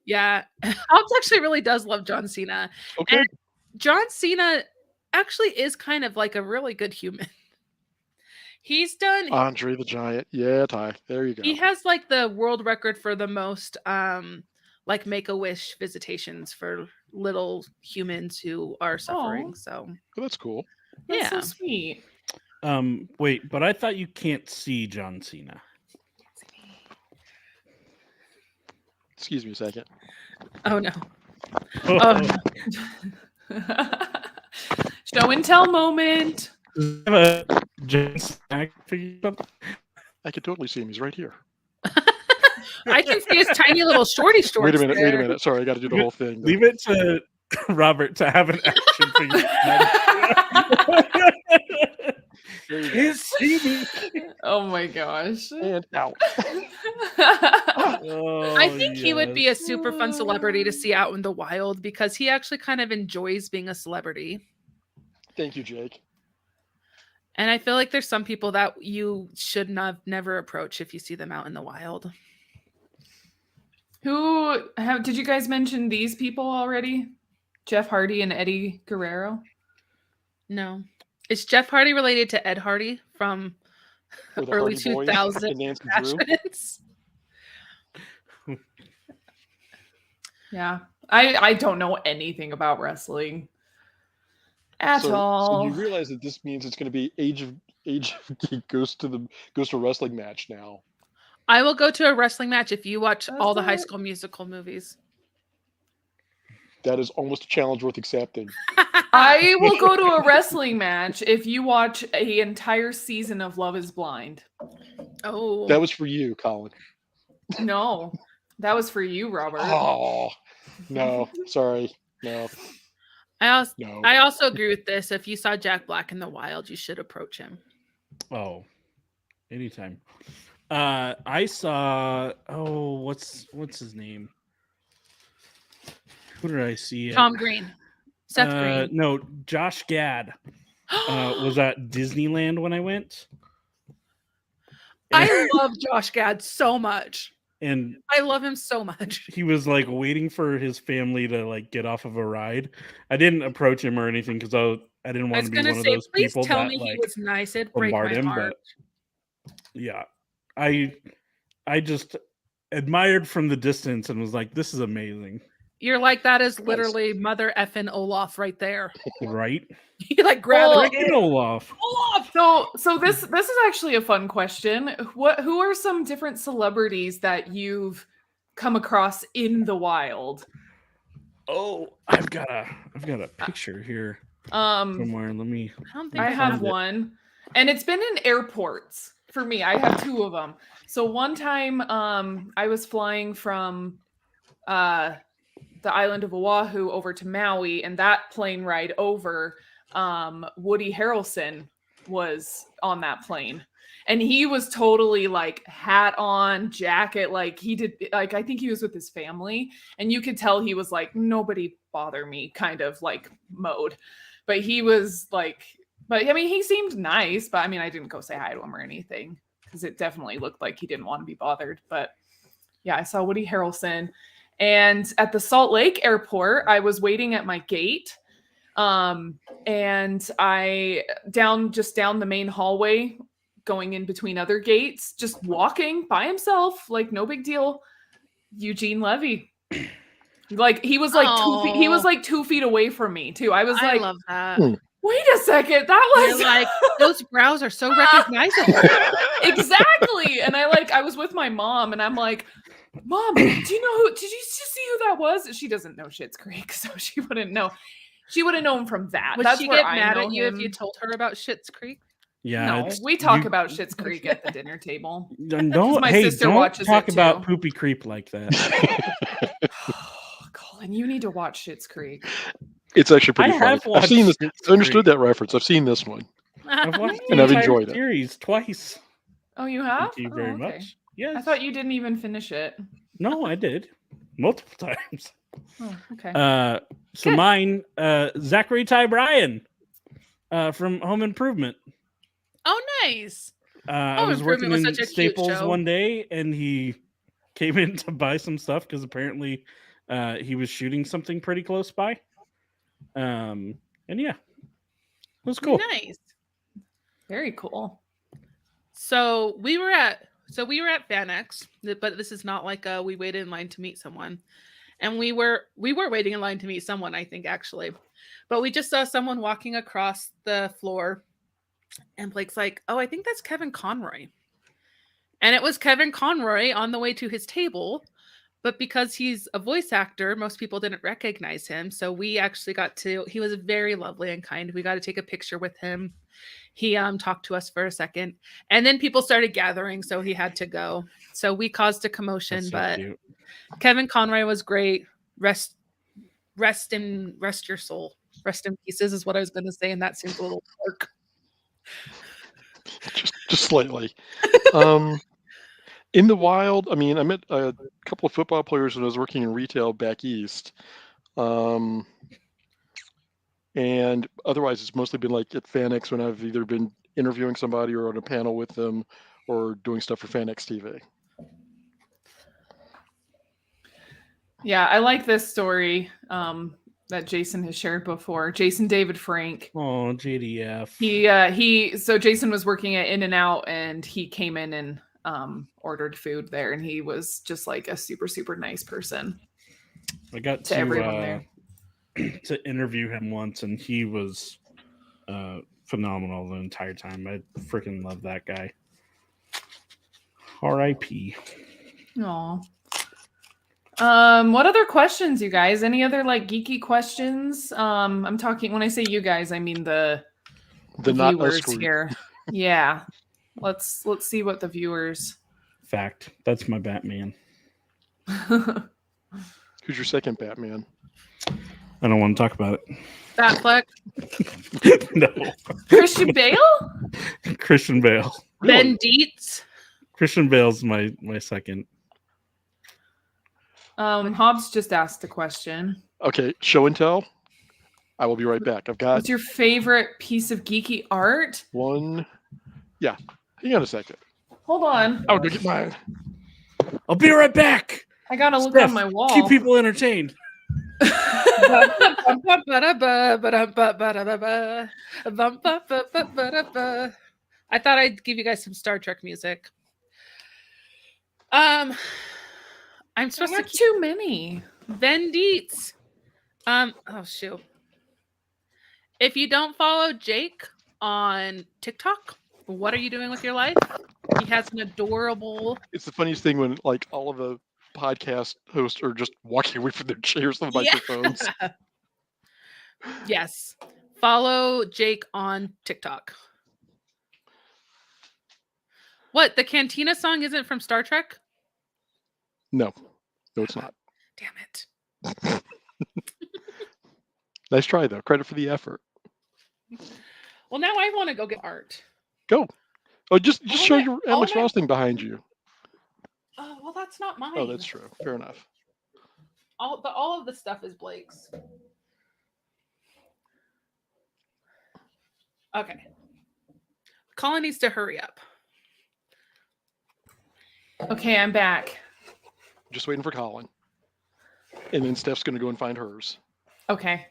Yeah. Hobbs actually really does love John Cena. Okay. And John Cena actually is kind of like a really good human. He's done Andre the Giant. Yeah, Ty. There you go. he has like the world record for the most like Make-A-Wish visitations for little humans who are suffering. Aw. So Oh, that's cool. That's so Yeah. sweet. Wait, but I thought you can't see John Cena. Excuse me a second. oh no. Oh no. Show and tell moment. Does he have a John Cena figured up? I can totally see him. He's right here. I can see his tiny little shorty shorts. Wait a minute. there. Sorry, I got to do the whole thing. Leave it to Robert to have an action figure. He's Stevie. Oh my gosh. And out. Oh, I think he would be a yes. super fun celebrity to see out in the wild because he actually kind of enjoys being a celebrity. Thank you, Jake. And I feel like there's some people that you should never approach if you see them out in the wild. Did you guys mention these people already? Jeff Hardy and Eddie Guerrero? No. Is Jeff Hardy related to Ed Hardy from Or the early Hardy Boys 2000s and Nancy Drew. fashions? Yeah. I don't know anything about wrestling at all. So you realize that this means it's going to be Age of Geek goes to a wrestling match now. I will go to a wrestling match if you watch Does all the High it? School Musical movies. That is almost a challenge worth accepting. I will go to a wrestling match if you watch an entire season of Love is Blind. Oh. That was for you, Colin. No, that was for you, Robert. Oh, no. Sorry. No. I also agree with this. If you saw Jack Black in the wild, you should approach him. Oh, anytime. I saw. Oh, what's his name? Who did I see? Tom Green. Seth Green. No, Josh Gad was at Disneyland when I went. I love Josh Gad so much. And I love him so much. he was like waiting for his family to like get off of a ride. I didn't approach him or anything because I didn't I want was to be gonna one of say, those please people tell that me he like was nice. It'd break bombard my him. heart. But yeah, I just admired from the distance and was like, this is amazing. You're like, that is literally Mother effing Olaf right there. Right? You like grab Well, it. Freaking Olaf. Olaf. So this is actually a fun question. Who are some different celebrities that you've come across in the wild? Oh, I've got a picture here somewhere. Let me. I don't think I have find it. one, and it's been in airports for me. I have two of them. So one time, I was flying from the island of Oahu over to Maui, and that plane ride over, Woody Harrelson was on that plane. And he was totally like hat on, jacket, like he did, like I think he was with his family, and you could tell he was like, nobody bother me kind of like mode. But he was like, but I mean, he seemed nice, but I mean, I didn't go say hi to him or anything because it definitely looked like he didn't want to be bothered. But yeah, I saw Woody Harrelson. And at the Salt Lake airport, I was waiting at my gate. And I down the main hallway, going in between other gates, just walking by himself, like no big deal. Eugene Levy. Like he was like 2 feet, he was like 2 feet away from me too. I was like, love that. wait a second, that was You're like, those brows are so recognizable. exactly. And I was with my mom, and I'm like, Mom, did you see who that was? She doesn't know Schitt's Creek, so she wouldn't know. She would have known from that. Would That's she where get I mad know at you him. if you told her about Schitt's Creek? Yeah, No, we talk about Schitt's Creek at the dinner table. Don't my sister don't watches talk it about too. Poopy Creep like that. Colin, you need to watch Schitt's Creek. It's actually pretty I funny. have I've seen this. watched Schitt's I understood Creek. that reference. I've seen this one. I've watched And the I've entire enjoyed it. series twice. Oh, you have? Thank you Oh, very okay. much. Yes. I thought you didn't even finish it. No, I did multiple times. Oh, okay. So Good. mine, Zachary Ty Bryan, from Home Improvement. Oh, nice. I Home was working Improvement in was such a cute Staples show. one day, and he came in to buy some stuff because apparently he was shooting something pretty close by. And yeah, it was cool. Nice. Very cool. So we were at FanX, but this is not like we waited in line to meet someone. And we were waiting in line to meet someone, I think, actually. But we just saw someone walking across the floor. And Blake's like, oh, I think that's Kevin Conroy. And it was Kevin Conroy on the way to his table. But because he's a voice actor, most people didn't recognize him. So we actually he was very lovely and kind. We got to take a picture with him. He talked to us for a second. And then people started gathering, so he had to go. So we caused a commotion, That's so but cute. Kevin Conroy was great. rest your soul. Rest in pieces is what I was going to say, and that seems a little dark. Just slightly. In the wild, I mean, I met a couple of football players when I was working in retail back east. And otherwise, it's mostly been like at FanX when I've either been interviewing somebody or on a panel with them or doing stuff for FanX TV. Yeah, I like this story that Jason has shared before. Jason David Frank. Oh, JDF. So Jason was working at In-N-Out and he came in and ordered food there, and he was just like a super, super nice person. I got to everyone there. to interview him once, and he was phenomenal the entire time. I freaking love that guy. R.I.P. Aw. What other questions, you guys? Any other like geeky questions? I'm talking, when I say you guys, I mean the not viewers us group. here. Yeah. Let's see what the viewers. Fact. That's my Batman. Who's your second Batman? I don't want to talk about it. Batfleck. No. Christian Bale? Christian Bale. Really? Ben Dietz. Christian Bale's my second. Hobbs just asked a question. Okay, show and tell. I will be right back. I've got What's your favorite piece of geeky art? one. Yeah, hang on a second. Hold on. I'll go get mine. I'll be right back. I gotta look Steph, on my wall. Keep people entertained. I thought I'd give you guys some Star Trek music. I'm supposed to Not keep too many. Ben Dietz. Oh shoot. If you don't follow Jake on TikTok, what are you doing with your life? He has an adorable. It's the funniest thing when like all of the podcast hosts are just walking away from their chairs and microphones. Yes. Follow Jake on TikTok. What? The Cantina song isn't from Star Trek? No, it's not. Damn it. Nice try though. Credit for the effort. Well, now I want to go get art. Go. Oh, just All show my- your all Alex my- Ross thing behind you. Oh, well, that's not mine. Oh, that's true. Fair enough. All of the stuff is Blake's. Okay. Colin needs to hurry up. Okay, I'm back. Just waiting for Colin. And then Steph's going to go and find hers. Okay.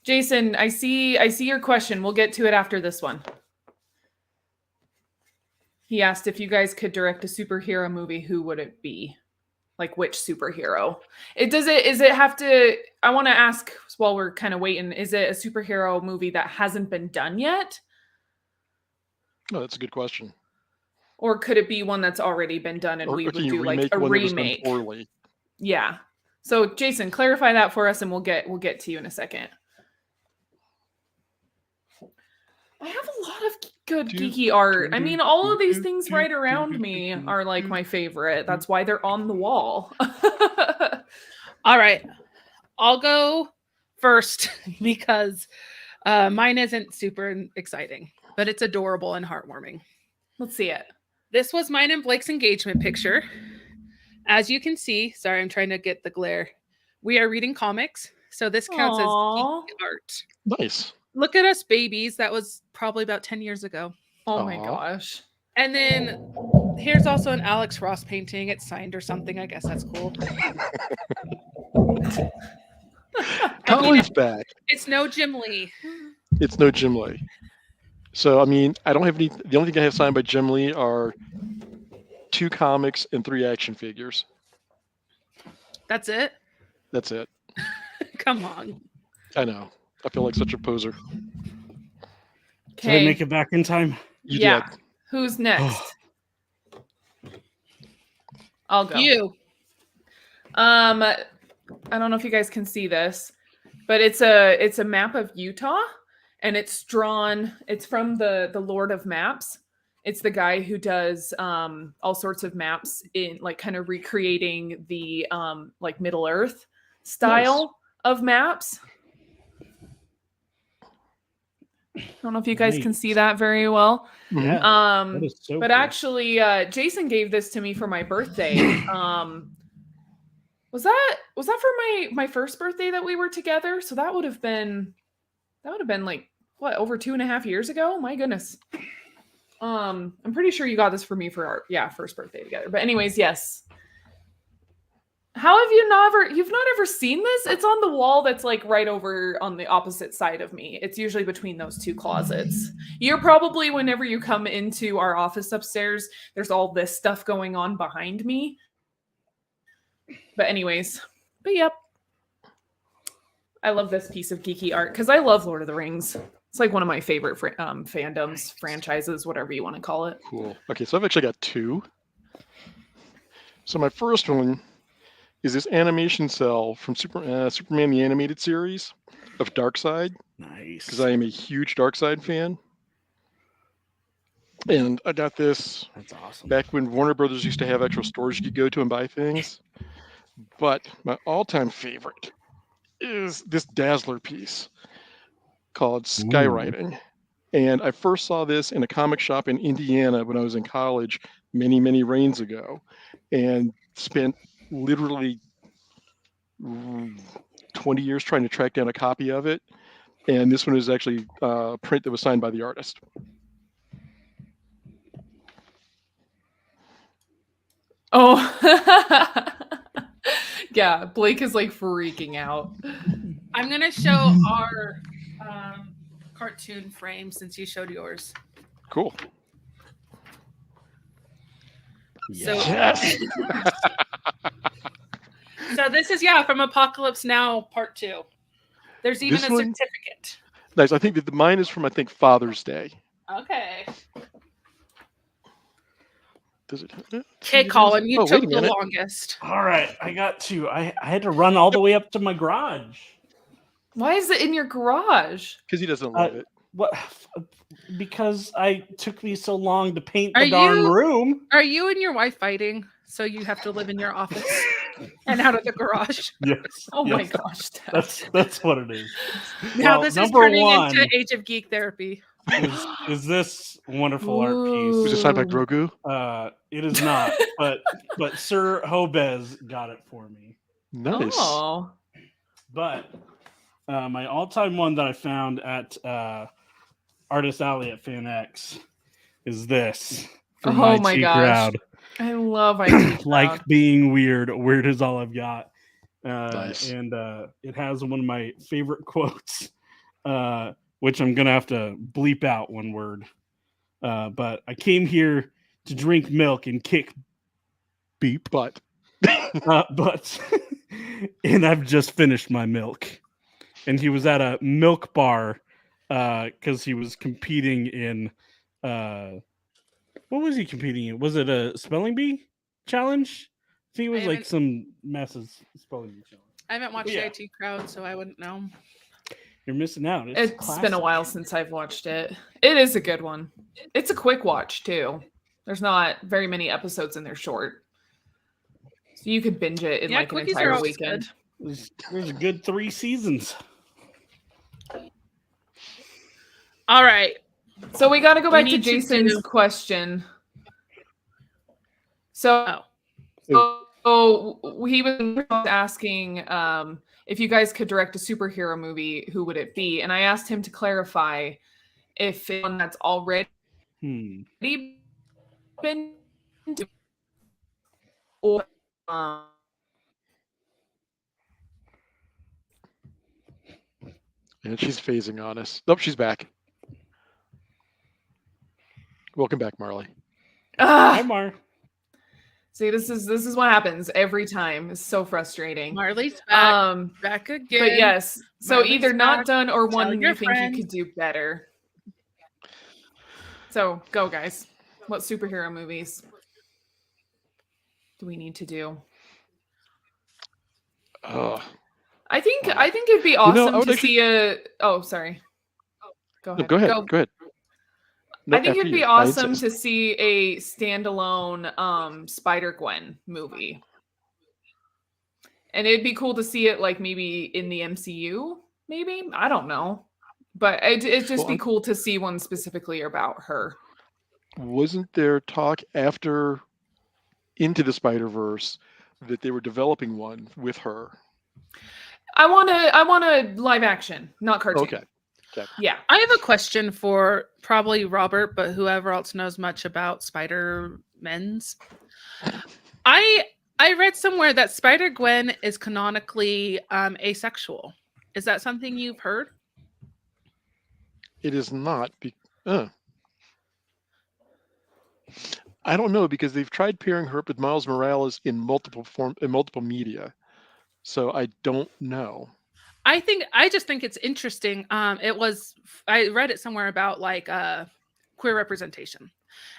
Jason, I see your question. We'll get to it after this one. He asked if you guys could direct a superhero movie, who would it be? Like which superhero? Is it have to, I want to ask while we're kind of waiting, is it a superhero movie that hasn't been done yet? Oh, that's a good question. Or could it be one that's already been done and Or we would can you do like a one that was done remake? poorly? Yeah. So Jason, clarify that for us and we'll get to you in a second. I have a lot of good geeky art. I mean, all of these things right around me are like my favorite. That's why they're on the wall. All right. I'll go first because mine isn't super exciting, but it's adorable and heartwarming. Let's see it. This was mine and Blake's engagement picture. As you can see, sorry, I'm trying to get the glare. We are reading comics, so this counts as Aw. geeky art. Nice. Look at us babies. That was probably about 10 years ago. Oh my Aw. gosh. And then here's also an Alex Ross painting. It's signed or something. I guess that's cool. Colin's back. It's no Jim Lee. It's no Jim Lee. So, I mean, I don't have any. The only thing I have signed by Jim Lee are 2 comics and 3 action figures. That's it? That's it. Come on. I know. I feel like such a poser. Did I make it back in time? You Yeah. did. Who's next? I'll go. You. I don't know if you guys can see this, but it's a map of Utah and it's drawn, it's from the Lord of Maps, It's the guy who does all sorts of maps in like kind of recreating the like Middle Earth style of maps. I don't know if you guys can see that very well. Yeah, that is so but cool. actually Jason gave this to me for my birthday. Was that for my first birthday that we were together? So that would have been like what, over 2.5 years ago? My goodness. I'm pretty sure you got this for me for our first birthday together. But anyways, yes. How have you've not ever seen this? It's on the wall that's like right over on the opposite side of me. It's usually between those two closets. You're probably, whenever you come into our office upstairs, there's all this stuff going on behind me. But anyways, yep. I love this piece of geeky art because I love Lord of the Rings. It's like one of my favorite fandoms, franchises, whatever you want to call it. Cool. Okay, so I've actually got two. So my first one is this animation cell from Superman the Animated Series of Darkseid. Nice. Because I am a huge Darkseid fan. And I got this That's awesome. back when Warner Brothers used to have actual stores you could go to and buy things. But my all-time favorite is this Dazzler piece called Skywriting. And I first saw this in a comic shop in Indiana when I was in college many, many rains ago, and spent literally 20 years trying to track down a copy of it. And this one is actually a print that was signed by the artist. Oh, yeah. Blake is like freaking out. I'm going to show our cartoon frame since you showed yours. Cool. So, Yes. so this is, from Apocalypse Now Part 2. There's even This a one? certificate. Nice. I think that mine is from, Father's Day. Okay. Does it? Okay, Colin, you wait took a the minute. longest. All right, I got to. I had to run all the way up to my garage. Why is it in your garage? Because he doesn't love it. What? Because I took me so long to paint Are the darn you- room. Are you and your wife fighting? So you have to live in your office and out of the garage. Yes. Oh my yes, gosh. Dad. That's what it is. Now Well, this is number turning one into Age of Geek therapy. is this wonderful art Ooh. Was piece. it signed by Grogu? It is not, but Sir Hobez got it for me. Nice. Oh. But my all-time one that I found at Artist Alley at FanX is this. From Oh IT my gosh. Crowd. I love IT Like Crowd. being weird. Weird is all I've got. Nice. And it has one of my favorite quotes, which I'm gonna have to bleep out one word. But I came here to drink milk and kick beep. But But and I've just finished my milk. And he was at a milk bar because he was competing in what was he competing in? Was it a spelling bee challenge? I think it was I like haven't- some massive spelling bee challenge. I haven't watched Yeah. IT Crowd, so I wouldn't know. You're missing out. It's been a while since I've watched it. It is a good one. It's a quick watch too. There's not very many episodes and they're short. So you could binge it in Yeah, like an quickies are entire always weekend. There's a good 3 seasons. All right. So we got to go We back to need to Jason's do- question. So, he was asking if you guys could direct a superhero movie, who would it be? And I asked him to clarify if it's one that's already been or and she's phasing on us. Nope, she's back. Welcome back, Marley. Hi, Mar. See, this is what happens every time. It's so frustrating. Marley's back, back again. But yes, so Marley's either not back. done or Tell one your you think friends. you could do better. So go, guys. What superhero movies do we need to do? I think it'd be awesome I would to actually- see a. Oh, sorry. Go No, ahead. go ahead. Go ahead. No, I think after it'd be you. I awesome insist. to see a standalone Spider-Gwen movie. And it'd be cool to see it like maybe in the MCU, maybe? I don't know. But it'd just be cool to see one specifically about her. Wasn't there talk after Into the Spider-Verse that they were developing one with her? I want a live action, not cartoon. Okay. Yeah. I have a question for probably Robert, but whoever else knows much about Spider-Men's. I read somewhere that Spider-Gwen is canonically asexual. Is that something you've heard? It is not. I don't know, because they've tried pairing her up with Miles Morales in multiple media. So I don't know. I just think it's interesting. I read it somewhere about like queer representation.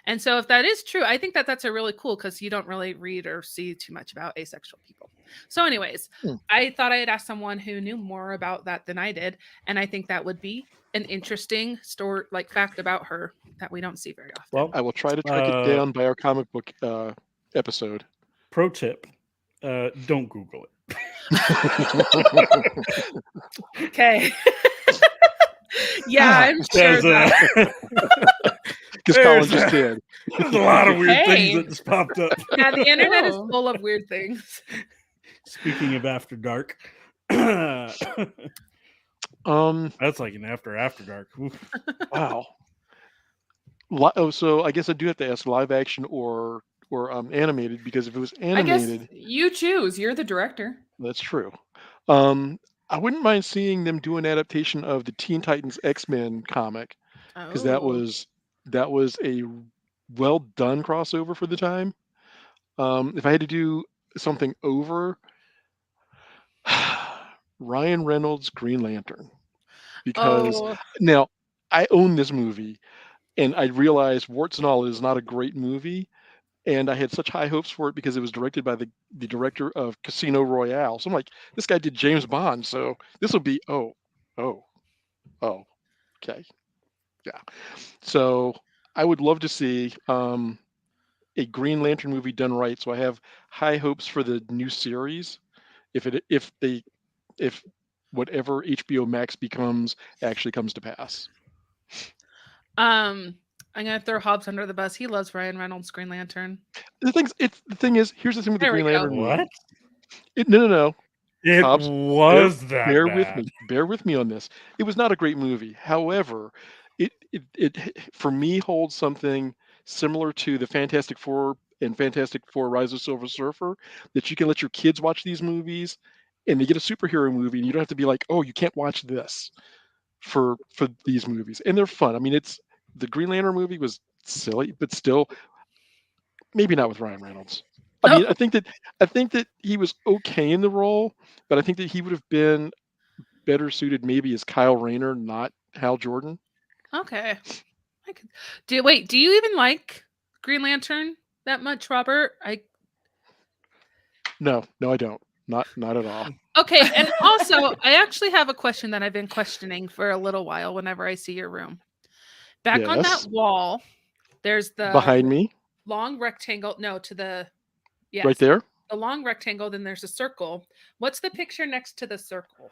And so if that is true, I think that that's a really cool, because you don't really read or see too much about asexual people. So anyways, I thought I'd ask someone who knew more about that than I did. And I think that would be an interesting story, like fact about her that we don't see very often. Well, I will try to track it down by our comic book episode. Pro tip, don't Google it. Okay. Yeah, I'm sure that. Because Colin just did. There's a lot of weird Hey. things that just popped up. Yeah, the internet is Oh. full of weird things. Speaking of After Dark, that's like an After Dark. Oof. Wow. So I guess I do have to ask, live action or animated, because if it was I guess animated, you choose. You're the director. that's true. I wouldn't mind seeing them do an adaptation of the Teen Titans X-Men comic, because that was a well done crossover for the time. If I had to do something over, Ryan Reynolds' Green Lantern, because now I own this movie, and I realized, warts and all, it is not a great movie, and I had such high hopes for it because it was directed by the director of Casino Royale. So I'm like, this guy did James Bond, so this will be okay, yeah. So I would love to see a Green Lantern movie done right. So I have high hopes for the new series, if whatever HBO Max becomes actually comes to pass. I'm gonna throw Hobbs under the bus. He loves Ryan Reynolds' Green Lantern. The thing is, here's the thing with the There we Green go. Lantern movie. What? No. It Hobbs, was that bear bad. with me. Bear with me on this. It was not a great movie. However, it for me holds something similar to the Fantastic Four and Fantastic Four: Rise of Silver Surfer, that you can let your kids watch these movies, and they get a superhero movie, and you don't have to be like, oh, you can't watch this for these movies, and they're fun. I mean, the Green Lantern movie was silly, but still, maybe not with Ryan Reynolds. I mean, I think that he was okay in the role, but I think that he would have been better suited maybe as Kyle Rayner, not Hal Jordan. Okay. Do you even like Green Lantern that much, Robert? No, I don't. Not at all. Okay, and also I actually have a question that I've been questioning for a little while whenever I see your room. Back on Yes. that wall, there's the Behind me, long rectangle. No, to the yes, right there. the long rectangle, then there's a circle. What's the picture next to the circle?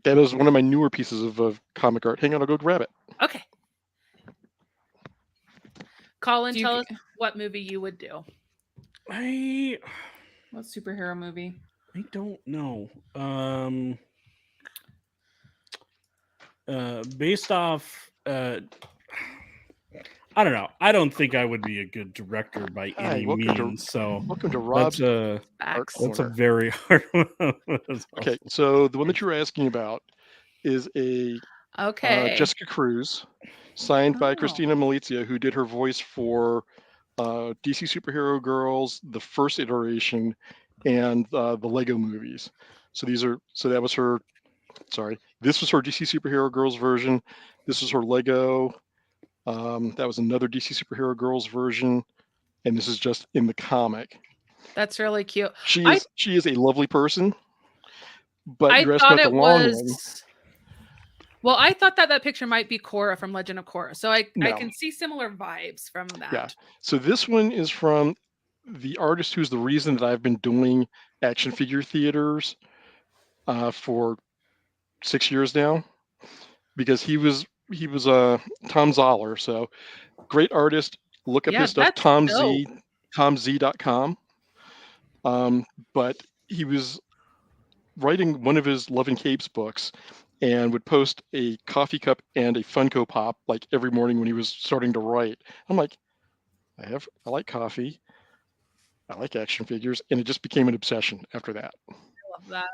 That is one of my newer pieces of comic art. Hang on, I'll go grab it. Okay. Colin, Do you- tell us what movie you would do. What superhero movie? I don't know. Based off, I don't know. I don't think I would be a good director by Hi, any welcome to- means. So Welcome to Rob's Art Facts. that's a Corner. very hard one. Okay, so the one that you were asking about is a Okay. Jessica Cruz, signed by Oh. Christina Malizia, who did her voice for DC Superhero Girls, the first iteration, and the Lego movies. So that was her. Sorry, this was her DC Superhero Girls version. This was her Lego. That was another DC Superhero Girls version, and this is just in the comic. That's really cute. She I- is a lovely person, but I you're asking thought about it the long one. was Well, I thought that picture might be Korra from Legend of Korra, so I No. can see similar vibes from that. Yeah. So this one is from the artist who's the reason that I've been doing action figure theaters for 6 years now, because he was Tom Zoller. So great artist. Look up Yeah, his stuff. that's TomZ.com. But he was writing one of his Love and Capes books and would post a coffee cup and a Funko Pop like every morning when he was starting to write. I'm like, I like coffee, I like action figures, and it just became an obsession after that. I love that.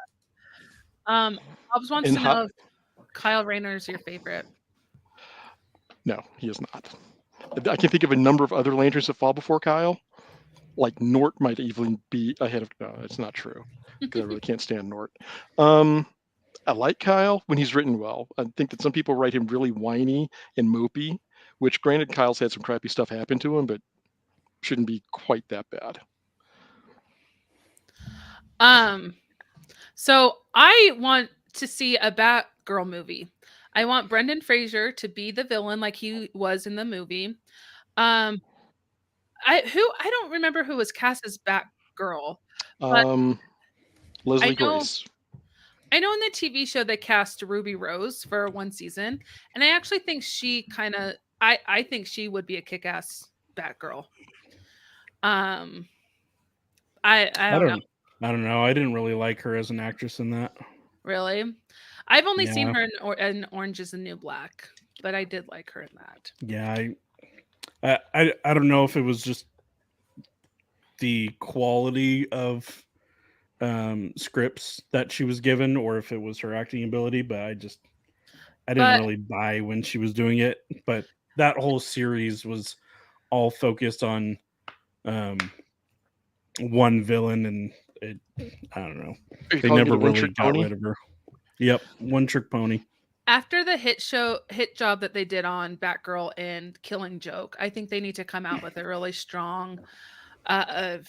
Hobbs wants And to know if Kyle Rayner is your favorite. No, he is not. I can think of a number of other lanterns that fall before Kyle. Like Nort might even be ahead of. No, it's not true, because I really can't stand Nort. I like Kyle when he's written well. I think that some people write him really whiny and mopey, which granted Kyle's had some crappy stuff happen to him, but shouldn't be quite that bad. So I want to see a Batgirl movie. I want Brendan Fraser to be the villain like he was in the movie. I don't remember who was cast as Batgirl. Leslie I know- Grace. I know in the TV show they cast Ruby Rose for one season, and I actually think she I think she would be a kick-ass Batgirl. I don't know. I don't know. I didn't really like her as an actress in that. Really? I've only seen Yeah. her in Orange is the New Black, but I did like her in that. Yeah, I don't know if it was just the quality of scripts that she was given, or if it was her acting ability, but I didn't really buy when she was doing it. But that whole series was all focused on one villain, and I don't know. They never really got rid of her. Yep, one trick pony. After the hit job that they did on Batgirl and Killing Joke, I think they need to come out with a really strong, awesome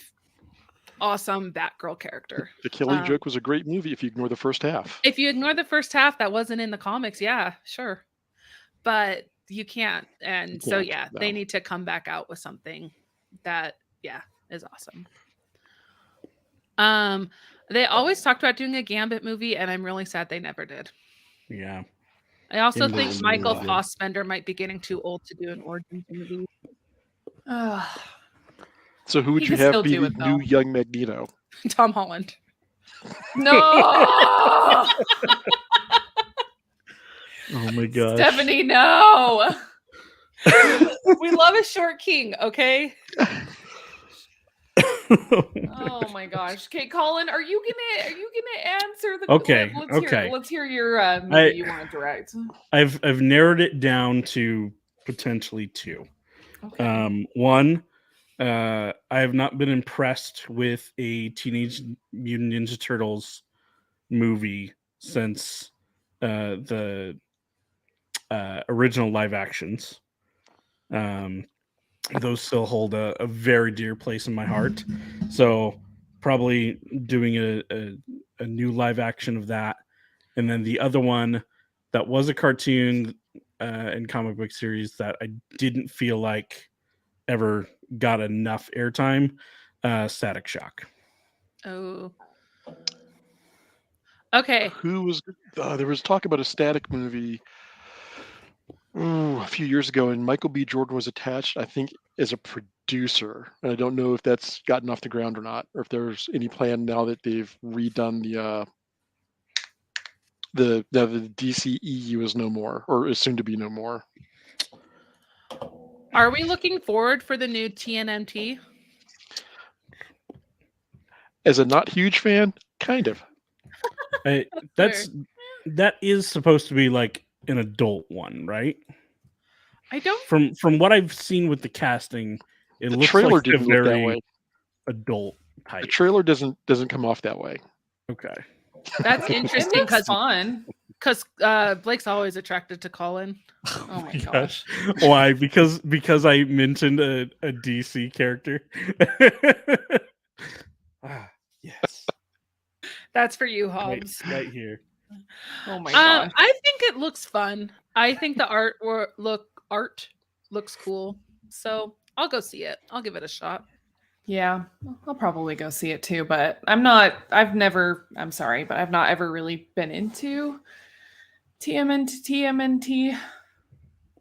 Batgirl character. The Killing Joke was a great movie if you ignore the first half. If you ignore the first half, that wasn't in the comics. Yeah, sure. But you can't. And so, yeah, they need to come back out with something that, is awesome. They always talked about doing a Gambit movie, and I'm really sad they never did. Yeah. I also think Michael Fassbender might be getting too old to do an origins movie. So who would you have be the new young Magneto? Tom Holland. No. Oh my gosh. Stephanie, no. We love a short king, okay? Oh my gosh. Okay, Colin, are you gonna answer the Okay. Let's hear your movie you want to direct. I've narrowed it down to potentially two. Okay. One, I have not been impressed with a Teenage Mutant Ninja Turtles movie since the original live actions. Those still hold a very dear place in my heart. So probably doing a new live action of that. And then the other one that was a cartoon and comic book series that I didn't feel like ever got enough airtime, Static Shock. Oh. Okay. Who was there was talk about a Static movie a few years ago, and Michael B. Jordan was attached, I think, as a producer. And I don't know if that's gotten off the ground or not, or if there's any plan now that they've redone the DCEU is no more, or is soon to be no more. Are we looking forward for the new TNMT? As a not huge fan, kind of. That is supposed to be like an adult one, right? I don't. From what I've seen with the casting, it looks trailer like didn't look that way. Adult type. The trailer doesn't come off that way. Okay, that's interesting because fun. Because Blake's always attracted to Colin. Oh my gosh. Why? Because I mentioned a DC character. Yes. That's for you, Hobbs. Right here. Oh my god. I think it looks fun. I think the art looks cool. So I'll go see it. I'll give it a shot. Yeah, I'll probably go see it too, but I'm not I've not ever really been into TMNT.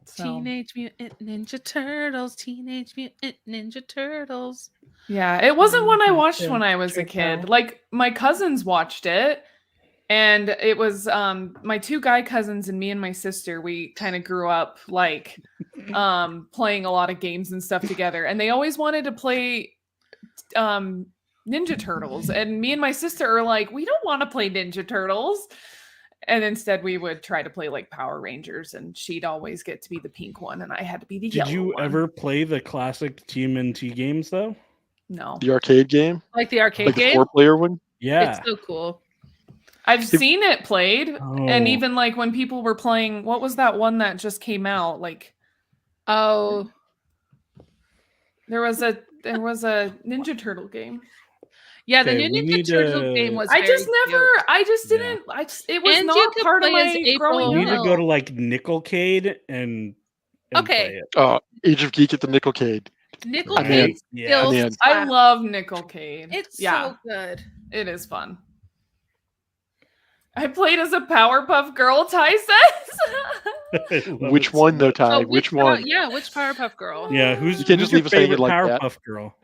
So, Teenage Mutant Ninja Turtles. Teenage Mutant Ninja Turtles. yeah, it wasn't one I watched when I was a kid. Like my cousins watched it, and it was my two guy cousins and me and my sister. We kind of grew up like playing a lot of games and stuff together, and they always wanted to play Ninja Turtles, and me and my sister are like, we don't want to play Ninja Turtles, and instead we would try to play like Power Rangers, and she'd always get to be the pink one and I had to be the yellow one. Did you ever play the classic TMNT games though? No. The arcade game? Like the arcade Like the game? 4-player one? Yeah. It's so cool. I've seen it played, and Oh. even like when people were playing, what was that one that just came out? Like, Oh, there was a Ninja Turtle game. yeah, the Okay, new we Ninja need Turtle to- game was I just very never, cute. I just Yeah. didn't, it was And you not could part of play as my April growing You need up. to go to like Nickelcade and Okay. play it. Age of Geek at the Nickelcade. Nickel I'm in. Cage Yeah. still I'm in. I slaps. love Nickelcade. It's yeah, so good. it is fun. I played as a Powerpuff Girl, Ty says. I love Which it so one though, much. Ty? Oh, Which one? Yeah, which Powerpuff Girl? Yeah, You can't just who's your leave us hanging favorite like that. Powerpuff Girl?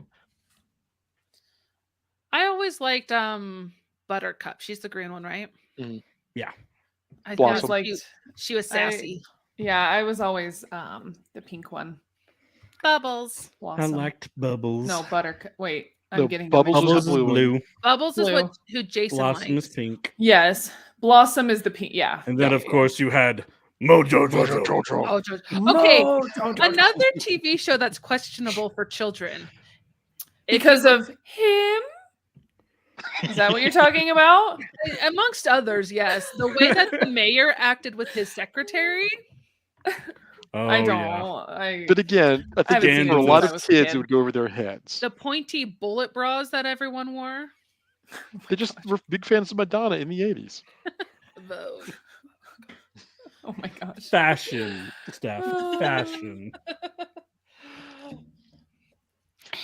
I always liked Buttercup. She's the green one, right? Yeah. I Blossom. thought she was sassy. Yeah, I was always the pink one. Bubbles. I Blossom. liked Bubbles. No, Buttercup. Wait, I'm No, getting Bubbles them was Bubbles the is blue one. blue. Bubbles is Blue. who Jason Blossom likes. is pink. Yes, Blossom is the pink. Yeah, And then, yeah, of course, you had Mojo Jojo. Oh, okay. Another TV show that's questionable for children. because of him. Is that what you're talking about? Amongst others, yes. The way that the mayor acted with his secretary. Oh, I don't. yeah. But again, I think haven't seen for a it lot since of I was a kids, kid. it would go over their heads. The pointy bullet bras that everyone wore. They just were big fans of Madonna in the 80s. Those. Oh my gosh. Fashion, Steph. Fashion.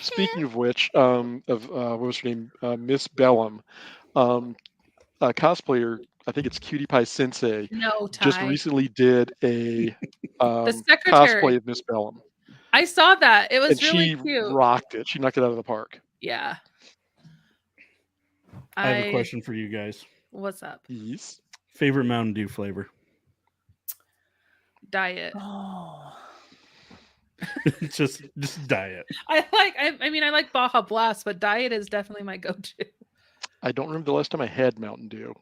Speaking of which, what was her name? Miss Bellum, a cosplayer. I think it's Cutie Pie Sensei. No, Ty. Just recently did a secretary. cosplay of Miss Bellum, I saw that. It was and really she cute. rocked it. She knocked it out of the park. Yeah. I have a question for you guys. What's up? Yes. Favorite Mountain Dew flavor? Diet. Oh. just diet. I like Baja Blast, but diet is definitely my go-to. I don't remember the last time I had Mountain Dew.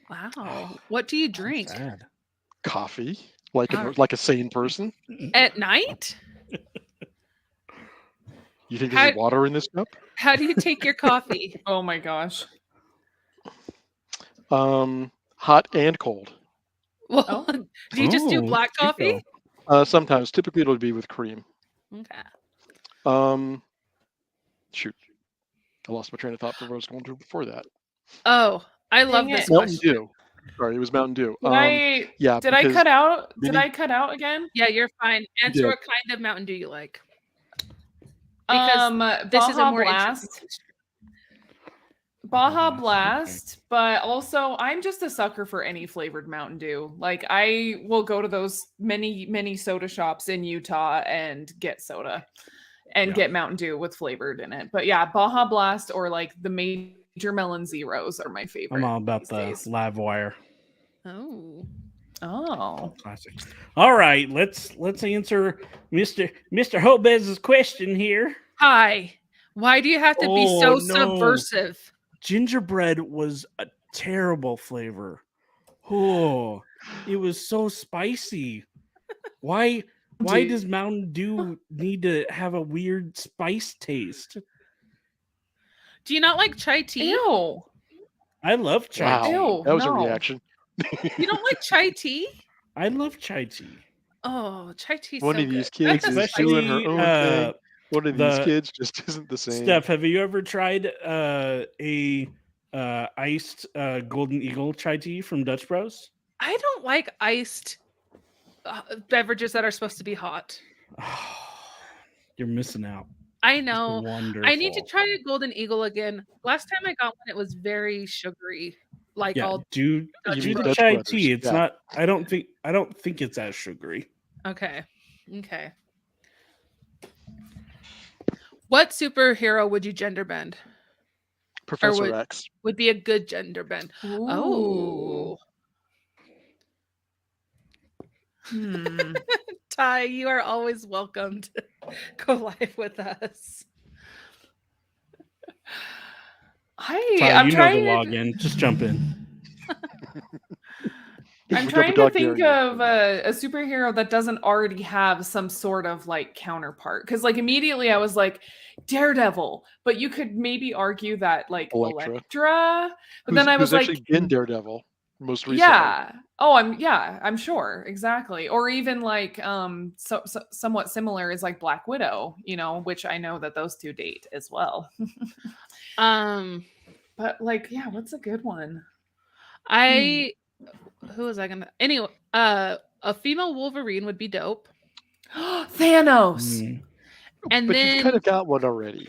Wow. What do you drink? Sad. Coffee, like Wow. like a sane person. At night? You think How- there's water in this cup? How do you take your coffee? Oh my gosh. Hot and cold. Well, Oh. do you just do Oh, black there you coffee? go. Sometimes, typically, it'll be with cream. Okay. Shoot, I lost my train of thought for what I was going to do before that. Oh, I love Dang this it. Mountain question. Dew. Sorry, it was Mountain Dew. Did Yeah. I because cut out? Did many- I cut out again? Yeah, you're fine. Answer did. what kind of Mountain Dew you like. Because this is a Baja more Blast. interesting. Baja Blast, Blast, but also I'm just a sucker for any flavored Mountain Dew. Like I will go to those many soda shops in Utah and get soda and Yeah. get Mountain Dew with flavored in it. But yeah, Baja Blast or like the Major Melon Zeros are my favorite. I'm all about these the days. live wire. Oh. Oh. Classic. All right, let's answer Mr. Hobez's question here. Hi. Why do you have to be so Oh, no. subversive? Gingerbread was a terrible flavor. Oh, it was so spicy. Why Dude. does Mountain Dew need to have a weird spice taste? Do you not like chai tea? Ew. I love chai Wow, tea. Ew, that was no. a reaction. You don't like chai tea? I love chai tea. Oh, chai tea. One so of these good. kids is Especially, doing her own thing. One of these the- kids just isn't the same. Steph, have you ever tried a iced Golden Eagle chai tea from Dutch Bros. I don't like iced beverages that are supposed to be hot. You're missing out. I It's know. wonderful. I need to try a Golden Eagle again. Last time I got one, it was very sugary. Like Yeah, all do Dutch the Dutch chai Brothers, tea. It's yeah. not. I don't think it's as sugary. okay. Okay. What superhero would you gender bend? Professor would- X. Would be a good gender bend. Oh. Hmm. Ty, you are always welcome to go live with us. Ty, I'm you know trying the to login. Just jump in. I'm We got the trying to dog think daring of a superhero that doesn't already have some sort of like counterpart. Because like immediately I was like Daredevil, but you could maybe argue that like Elektra. Elektra. But then I was who's like, actually been Daredevil most recently. yeah. Oh, I'm sure exactly. Or even like somewhat similar is like Black Widow, which I know that those two date as well. But like, yeah, what's a good one? Who was I gonna anyway? A female Wolverine would be dope. Thanos. Mm. And But then you've kind of got one already.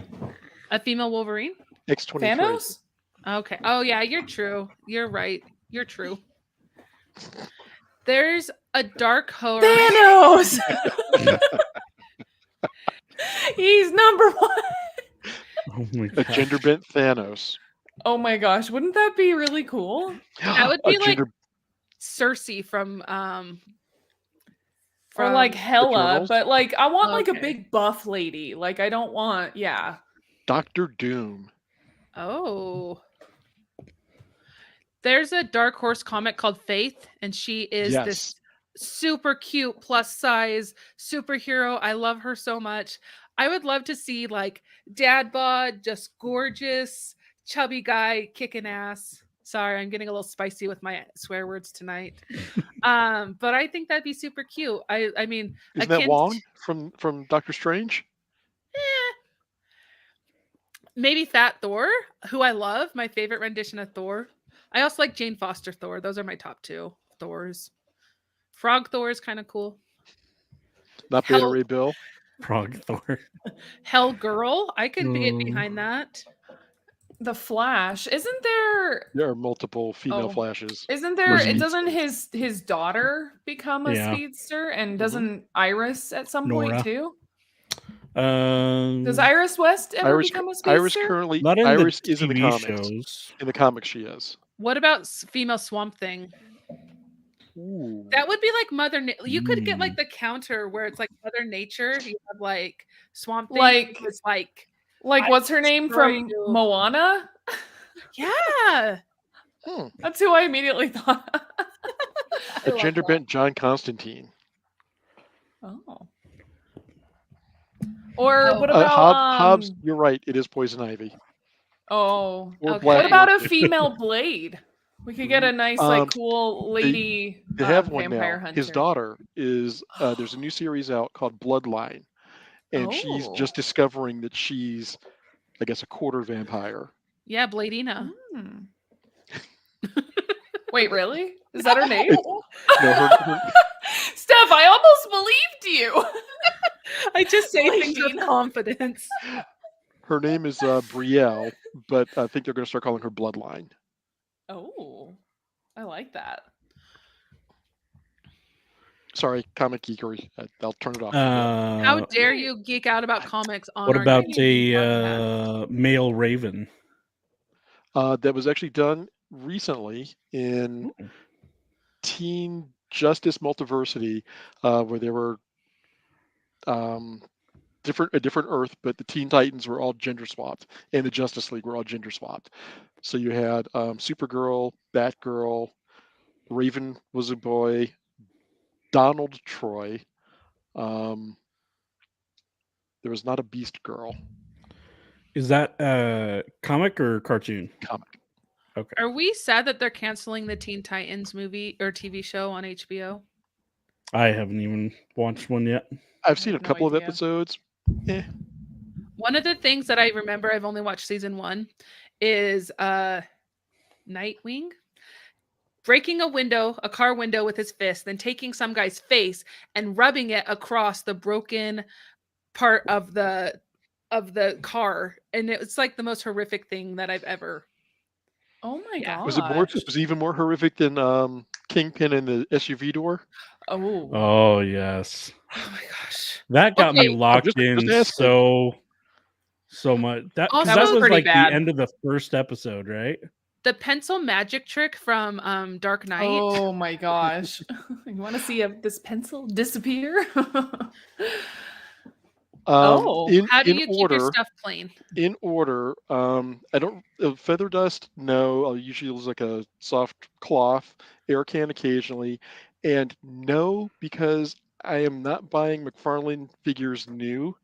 a female Wolverine. X-23. Thanos? Okay. Oh yeah, you're true. You're right. You're true. There's a dark horror. Thanos. He's number one. Oh my A god. gender bent Thanos. Oh my gosh, wouldn't that be really cool? That would A be like gender- Cersei from Or like Hela, Eternals? but like I want like a Okay. big buff lady. Like I don't want, yeah. Dr. Doom. Oh. There's a Dark Horse comic called Faith, and she is this super cute plus size superhero. I love her so much. I would love to see like dad bod, just gorgeous, chubby guy kicking ass. Sorry, I'm getting a little spicy with my swear words tonight. But I think that'd be super cute. I mean, Isn't that akin Wong to- from Doctor Strange? maybe Fat Thor, who I love, my favorite rendition of Thor. I also like Jane Foster Thor. Those are my top two Thors. Frog Thor is kind of cool. Not Beta Hell- Ray Bill. Frog Thor. Hell Girl, I could get Mm. behind that. The Flash. Isn't there There are multiple female Oh. Flashes. isn't there Where's it he? doesn't his daughter become a Yeah. speedster and doesn't Iris at some Nora. point too? Um, Does Iris West ever Iris, become a speedster? Iris currently. not in Iris the is in the TV comics. shows. In the comics, she is. What about female Swamp Thing? Ooh. That would be like you could get like the counter where it's like Mother Nature. You have like Swamp Thing. Like- it's like Like I what's her name destroy from you. Moana? yeah. That's who I immediately thought. A gender bent John Constantine. Oh. Or Oh. what about Hobbs, you're right. It is Poison Ivy. Oh. Or Okay. Black What about a Orchid. female Blade? We could get a nice, like, cool lady They have one vampire now. hunter. His daughter is. There's a new series out called Bloodline, and she's Oh. just discovering that she's, I guess, a quarter vampire. Yeah, Bladina. Hmm. Wait, really? Is that her name? No, her, Steph, I almost believed you. I just say things with Bladina. confidence. her name is Brielle, but I think they're going to start calling her Bloodline. Oh, I like that. Sorry, comic geekery. I'll turn it off. How dare you geek out about comics on What our about Geek and Pop Podcast? a male Raven? That was actually done recently in Teen Justice Multiversity, where there were a different Earth, but the Teen Titans were all gender swapped, and the Justice League were all gender swapped. So you had Supergirl, Batgirl, Raven was a boy, Donald Troy. There was not a Beast Girl Is that comic or cartoon? comic. Okay. Are we sad that they're canceling the Teen Titans movie or TV show on HBO? I haven't even watched one yet. I've seen a have no couple of idea. episodes. One of the things that I remember, I've only watched season 1, is Nightwing breaking a car window with his fist, then taking some guy's face and rubbing it across the broken part of the car, and it's like the most horrific thing that I've ever. Oh my Yeah. gosh. Was it even more horrific than Kingpin in the SUV door? Oh. Oh yes, Oh my gosh. that got me Okay. locked just in asking. so much. That Also- because That that was was pretty like bad. the end of the first episode, right? The pencil magic trick from Dark Knight. Oh my gosh. You want to see this pencil disappear? Oh. How do In you keep order, your stuff plain? in order, I don't feather dust. No, I'll usually use like a soft cloth, air can occasionally, and no, because I am not buying McFarlane figures new.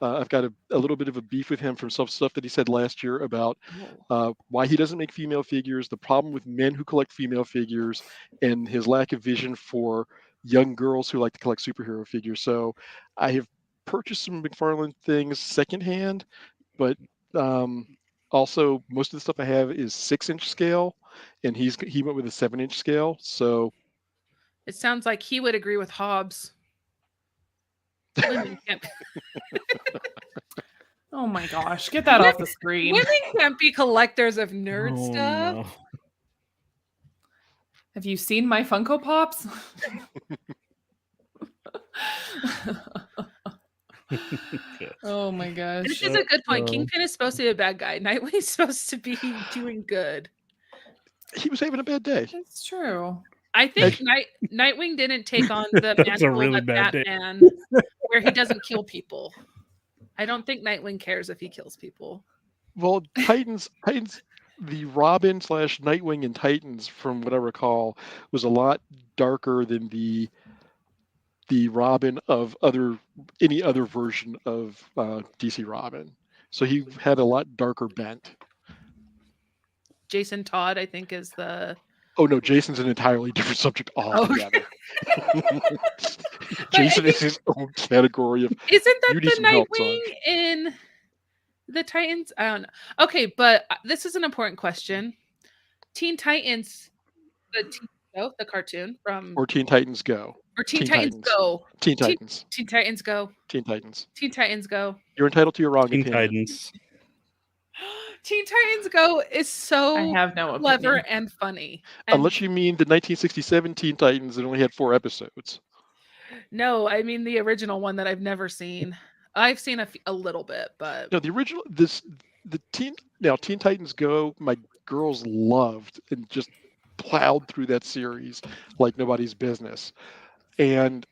I've got a little bit of a beef with him from some stuff that he said last year about why he doesn't make female figures, the problem with men who collect female figures, and his lack of vision for young girls who like to collect superhero figures. So I have purchased some McFarlane things secondhand, but also most of the stuff I have is 6-inch scale, and he went with a 7-inch scale. So It sounds like he would agree with Hobbs. Women can't, Oh my gosh. Get that off the screen. women can't be collectors of nerd Oh, stuff. no. Have you seen my Funko Pops? Oh my gosh. This is a good point. no. Kingpin is supposed to be a bad guy. Nightwing's supposed to be doing good. he was having a bad day. It's true. I think Nightwing didn't take on the That's a mantle really of bad day. Batman where he doesn't kill people. I don't think Nightwing cares if he kills people. Well, Titans, the Robin / Nightwing and Titans, from what I recall, was a lot darker than the Robin of any other version of DC Robin. So he had a lot darker bent. Jason Todd, I think, is the. Oh no, Jason's an entirely different subject altogether. Jason is his own category of. Isn't that You need the some help, Nightwing in the Titans? I don't know. Okay, but this is an important question. Teen Titans, the cartoon from, Or Teen Titans Go. or Teen Teen Titans Titans. Go. Teen Titans. Teen Titans Go. Teen Titans. Teen Titans Go. You're entitled to your wrong Teen opinion. Titans. Teen Titans Go is so I have no clever opinion. and funny. And Unless you mean the 1967 Teen Titans that only had 4 episodes. no, I mean the original one that I've never seen. I've seen a little bit, but No, the original Teen Titans Go, my girls loved and just plowed through that series like nobody's business. And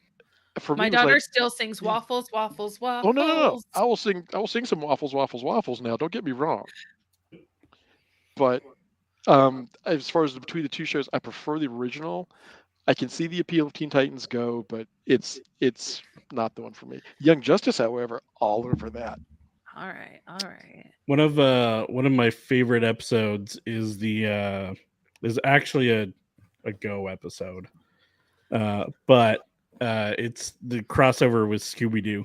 for my me, it was daughter like, still sings waffles, waffles, waffles. oh no. I will sing some waffles now. Don't get me wrong. But as far as between the two shows, I prefer the original. I can see the appeal of Teen Titans Go, but it's not the one for me. Young Justice, however, all over that. All right, all right. One of my favorite episodes is is actually a Go episode, but it's the crossover with Scooby-Doo.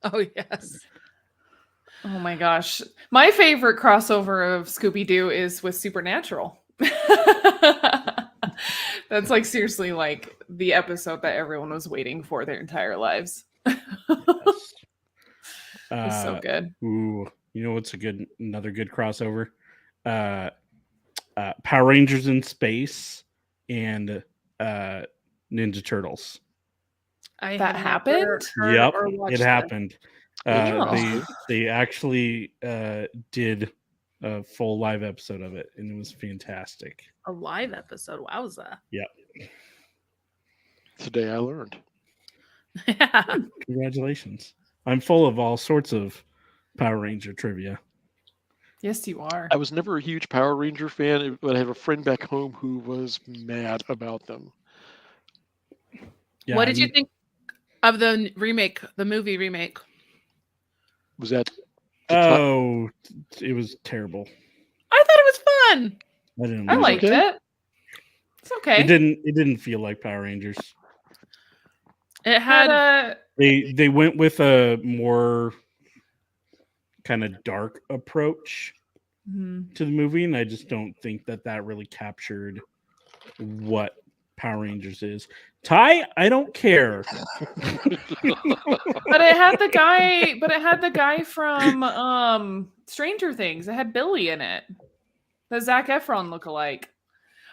Oh yes. Oh my gosh. My favorite crossover of Scooby-Doo is with Supernatural. That's like seriously like the episode that everyone was waiting for their entire lives. It's so good. Ooh, you know what's another good crossover? Power Rangers in Space and Ninja Turtles. I That have never happened? heard Yep, or watched it this. happened. Oh. They actually did a full live episode of it, and it was fantastic. A live episode. Wowza. Today I learned. Yeah. Congratulations! I'm full of all sorts of Power Ranger trivia. Yes, you are. I was never a huge Power Ranger fan, but I have a friend back home who was mad about them. Yeah, What did you think of the remake, the movie remake? Was that? Oh, it was terrible. I thought it was fun. I didn't. I like liked okay. it. It's okay. It didn't feel like Power Rangers. It Had had a They went with a more kind of dark approach Mhm. to the movie, and I just don't think that really captured what Power Rangers is. Ty, I don't care. But it had the guy from Stranger Things. It had Billy in it. The Zac Efron lookalike.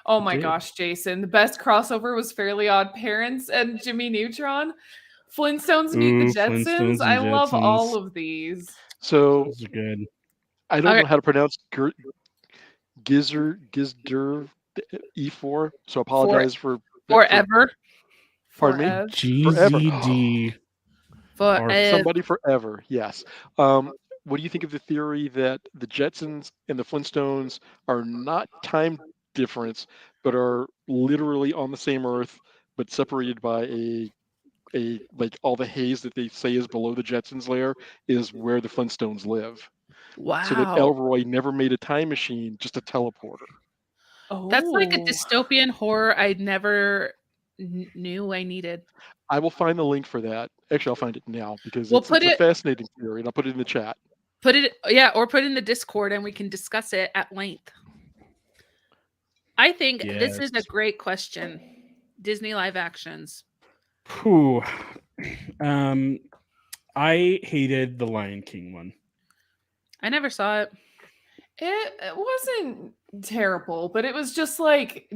Oh my did. gosh, Jason. The best crossover was Fairly Odd Parents and Jimmy Neutron. Flintstones Meet the Ooh, Jetsons. Flintstones and I love all Jetsons. of these. So Those are good. I don't Okay. know how to pronounce Gizder E4. So apologize for Forever. Pardon me? Forever. GZD. Somebody forever. Yes. What do you think of the theory that the Jetsons and the Flintstones are not time difference, but are literally on the same Earth, but separated by a like all the haze that they say is below the Jetsons layer is where the Flintstones live. Wow. So that Elroy never made a time machine, just a teleporter. That's like a Oh. dystopian horror I never knew I needed. I will find the link for that. Actually, I'll find it now because We'll it's put a it- fascinating theory, and I'll put it in the chat. Or put it in the Discord and we can discuss it at length. I think this is a Yes. great question. Disney live actions. Whew. I hated the Lion King one. I never saw it. It wasn't terrible, but it was just like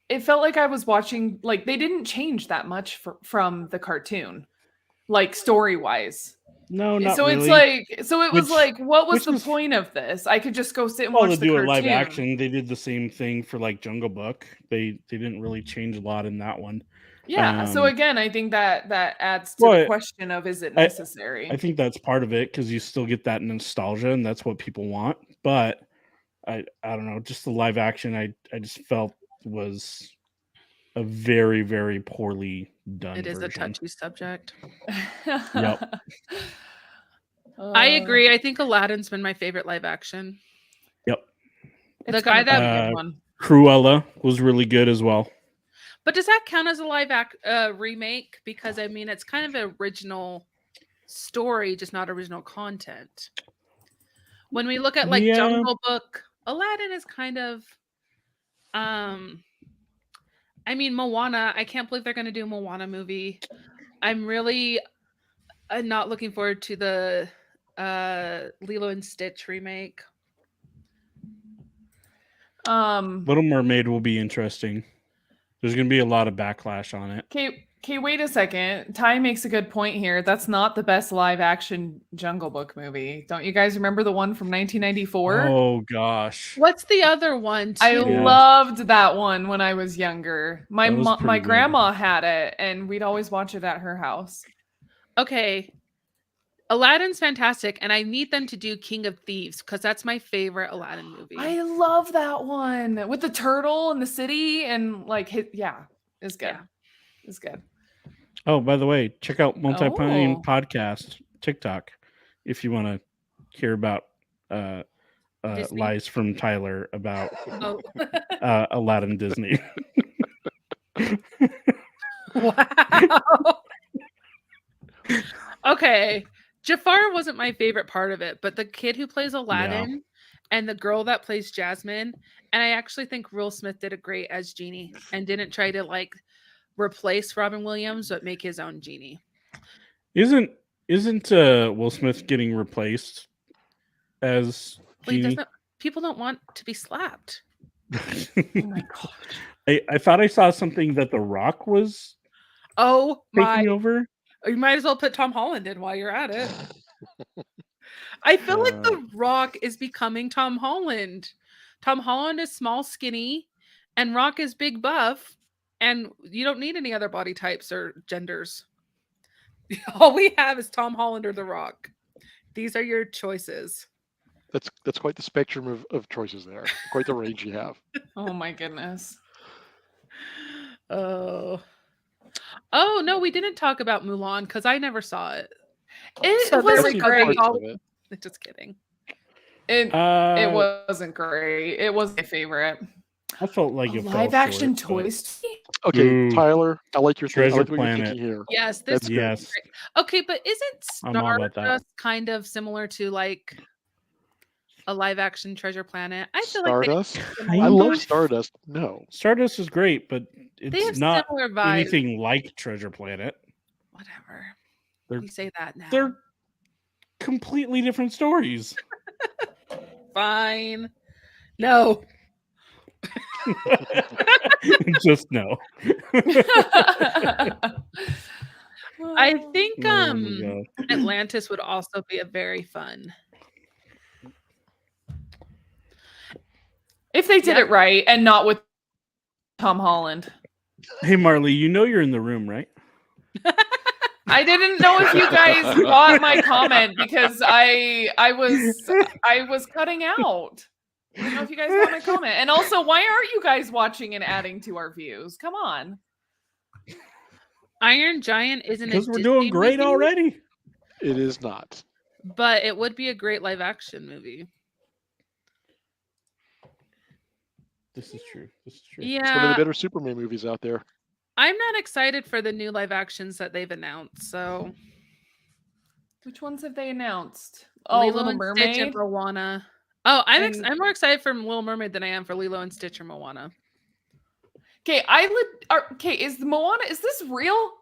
it felt like I was watching, like they didn't change that much from the cartoon, like story wise. No, not So really. it was Which- like, what was which the was- point of this? I could just go sit and Well, watch to the do a cartoon. live action, they did the same thing for like Jungle Book. They didn't really change a lot in that one. Yeah. So Um, again, I think that adds to well, the question of, is it necessary? I think that's part of it because you still get that nostalgia, and that's what people want. But I don't know, just the live action, I just felt was a very, very poorly done. It is a version. touchy subject. Yep. I agree. I think Aladdin's been my favorite live action. Yep. The It's guy been a pretty that- good one. Cruella was really good as well. But does that count as a live remake? Because I mean, it's kind of an original story, just not original content. When we look at like Yeah. Jungle Book, Aladdin is kind of, I mean, Moana. I can't believe they're going to do a Moana movie. I'm really not looking forward to the Lilo and Stitch remake. Little Mermaid will be interesting. There's going to be a lot of backlash on it. Okay, wait a second. Ty makes a good point here. That's not the best live action Jungle Book movie. Don't you guys remember the one from 1994? Oh gosh. What's the other one? I too? Yeah. loved that one when I was younger. My That was my pretty good. grandma had it, and we'd always watch it at her house. Okay. Aladdin's fantastic, and I need them to do King of Thieves because that's my favorite Aladdin movie. I love that one with the turtle and the city and like it's good. Yeah. It's good. Oh, by the way, check out Multi-Plane Oh. Podcast TikTok if you want to hear about Disney? lies from Tyler about Oh. Aladdin Disney. Wow. Okay. Jafar wasn't my favorite part of it, but the kid who plays Aladdin and the girl that plays Jasmine, and I actually think Will Smith did a great as Genie and didn't try to like replace Robin Williams, but make his own Genie. Isn't Will Smith getting replaced as Well, he Genie? doesn't. People don't want to be slapped. Oh my god. I thought I saw something that The Rock was Oh my! taking over. You might as well put Tom Holland in while you're at it. I feel like The Rock is becoming Tom Holland. Tom Holland is small, skinny, and Rock is big, buff, and you don't need any other body types or genders. All we have is Tom Holland or The Rock. These are your choices. That's quite the spectrum of choices there. Quite the range you have. Oh my goodness. Oh no, we didn't talk about Mulan because I never saw it. It So wasn't I've seen great. parts of it. Just kidding. It It wasn't great. It was my favorite. I felt like it Live fell action short, but- Toy Story. Okay, Ooh. Tyler, I like your thing. I Treasure like what you're Planet. thinking here. Yes, this That's is good. Yes. great. Okay, but isn't I'm all about that. Stardust kind of similar to like a live action Treasure Planet. I feel like Stardust. they I Kind love of. Stardust. No, Stardust is great, but have it's not similar vibes. anything like Treasure Planet. Whatever. They're You say that now. they're completely different stories. Fine. No. Just no. I think Oh my God. Atlantis would also be a very fun. If they did Yeah. it right and not with Tom Holland. Hey Marley, you know you're in the room, right? I didn't know if you guys got my comment because I was cutting out. I don't know if you guys got my comment. And also, why aren't you guys watching and adding to our views? Come on. Iron Giant isn't Because a we're Disney doing great movie, already. it is not. but it would be a great live action movie. This is true. This is true. It's one of Yeah, the better Superman movies out there. I'm not excited for the new live actions that they've announced. So Which ones have they announced? Oh, Lilo Little and Stitch and Mermaid. Moana. Oh, I'm And- more excited for Little Mermaid than I am for Lilo and Stitch or Moana. Okay, okay, is Moana, is this real?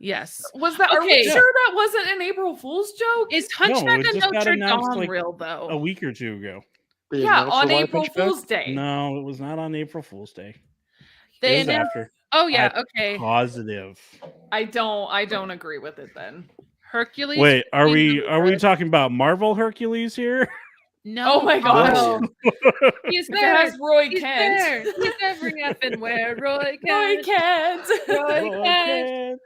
Yes. Was that, are we Okay. sure that wasn't an April Fool's joke? Is Hunchback it of just got Notre announced, Dame like, real though? A week or two ago. They Yeah, announced on the live April Hunchback? Fool's Day. No, it was not on April Fool's Day. They It was announced. after. Oh yeah, I'm okay. Positive. I don't agree with it then. Hercules. Wait, are would be we really good. talking about Marvel Hercules here? No. Oh my gosh. no. He's It there. has Roy He's Kent. there. He's every effing where. Roy Roy Kent. Kent. Roy Oh, Kent. man.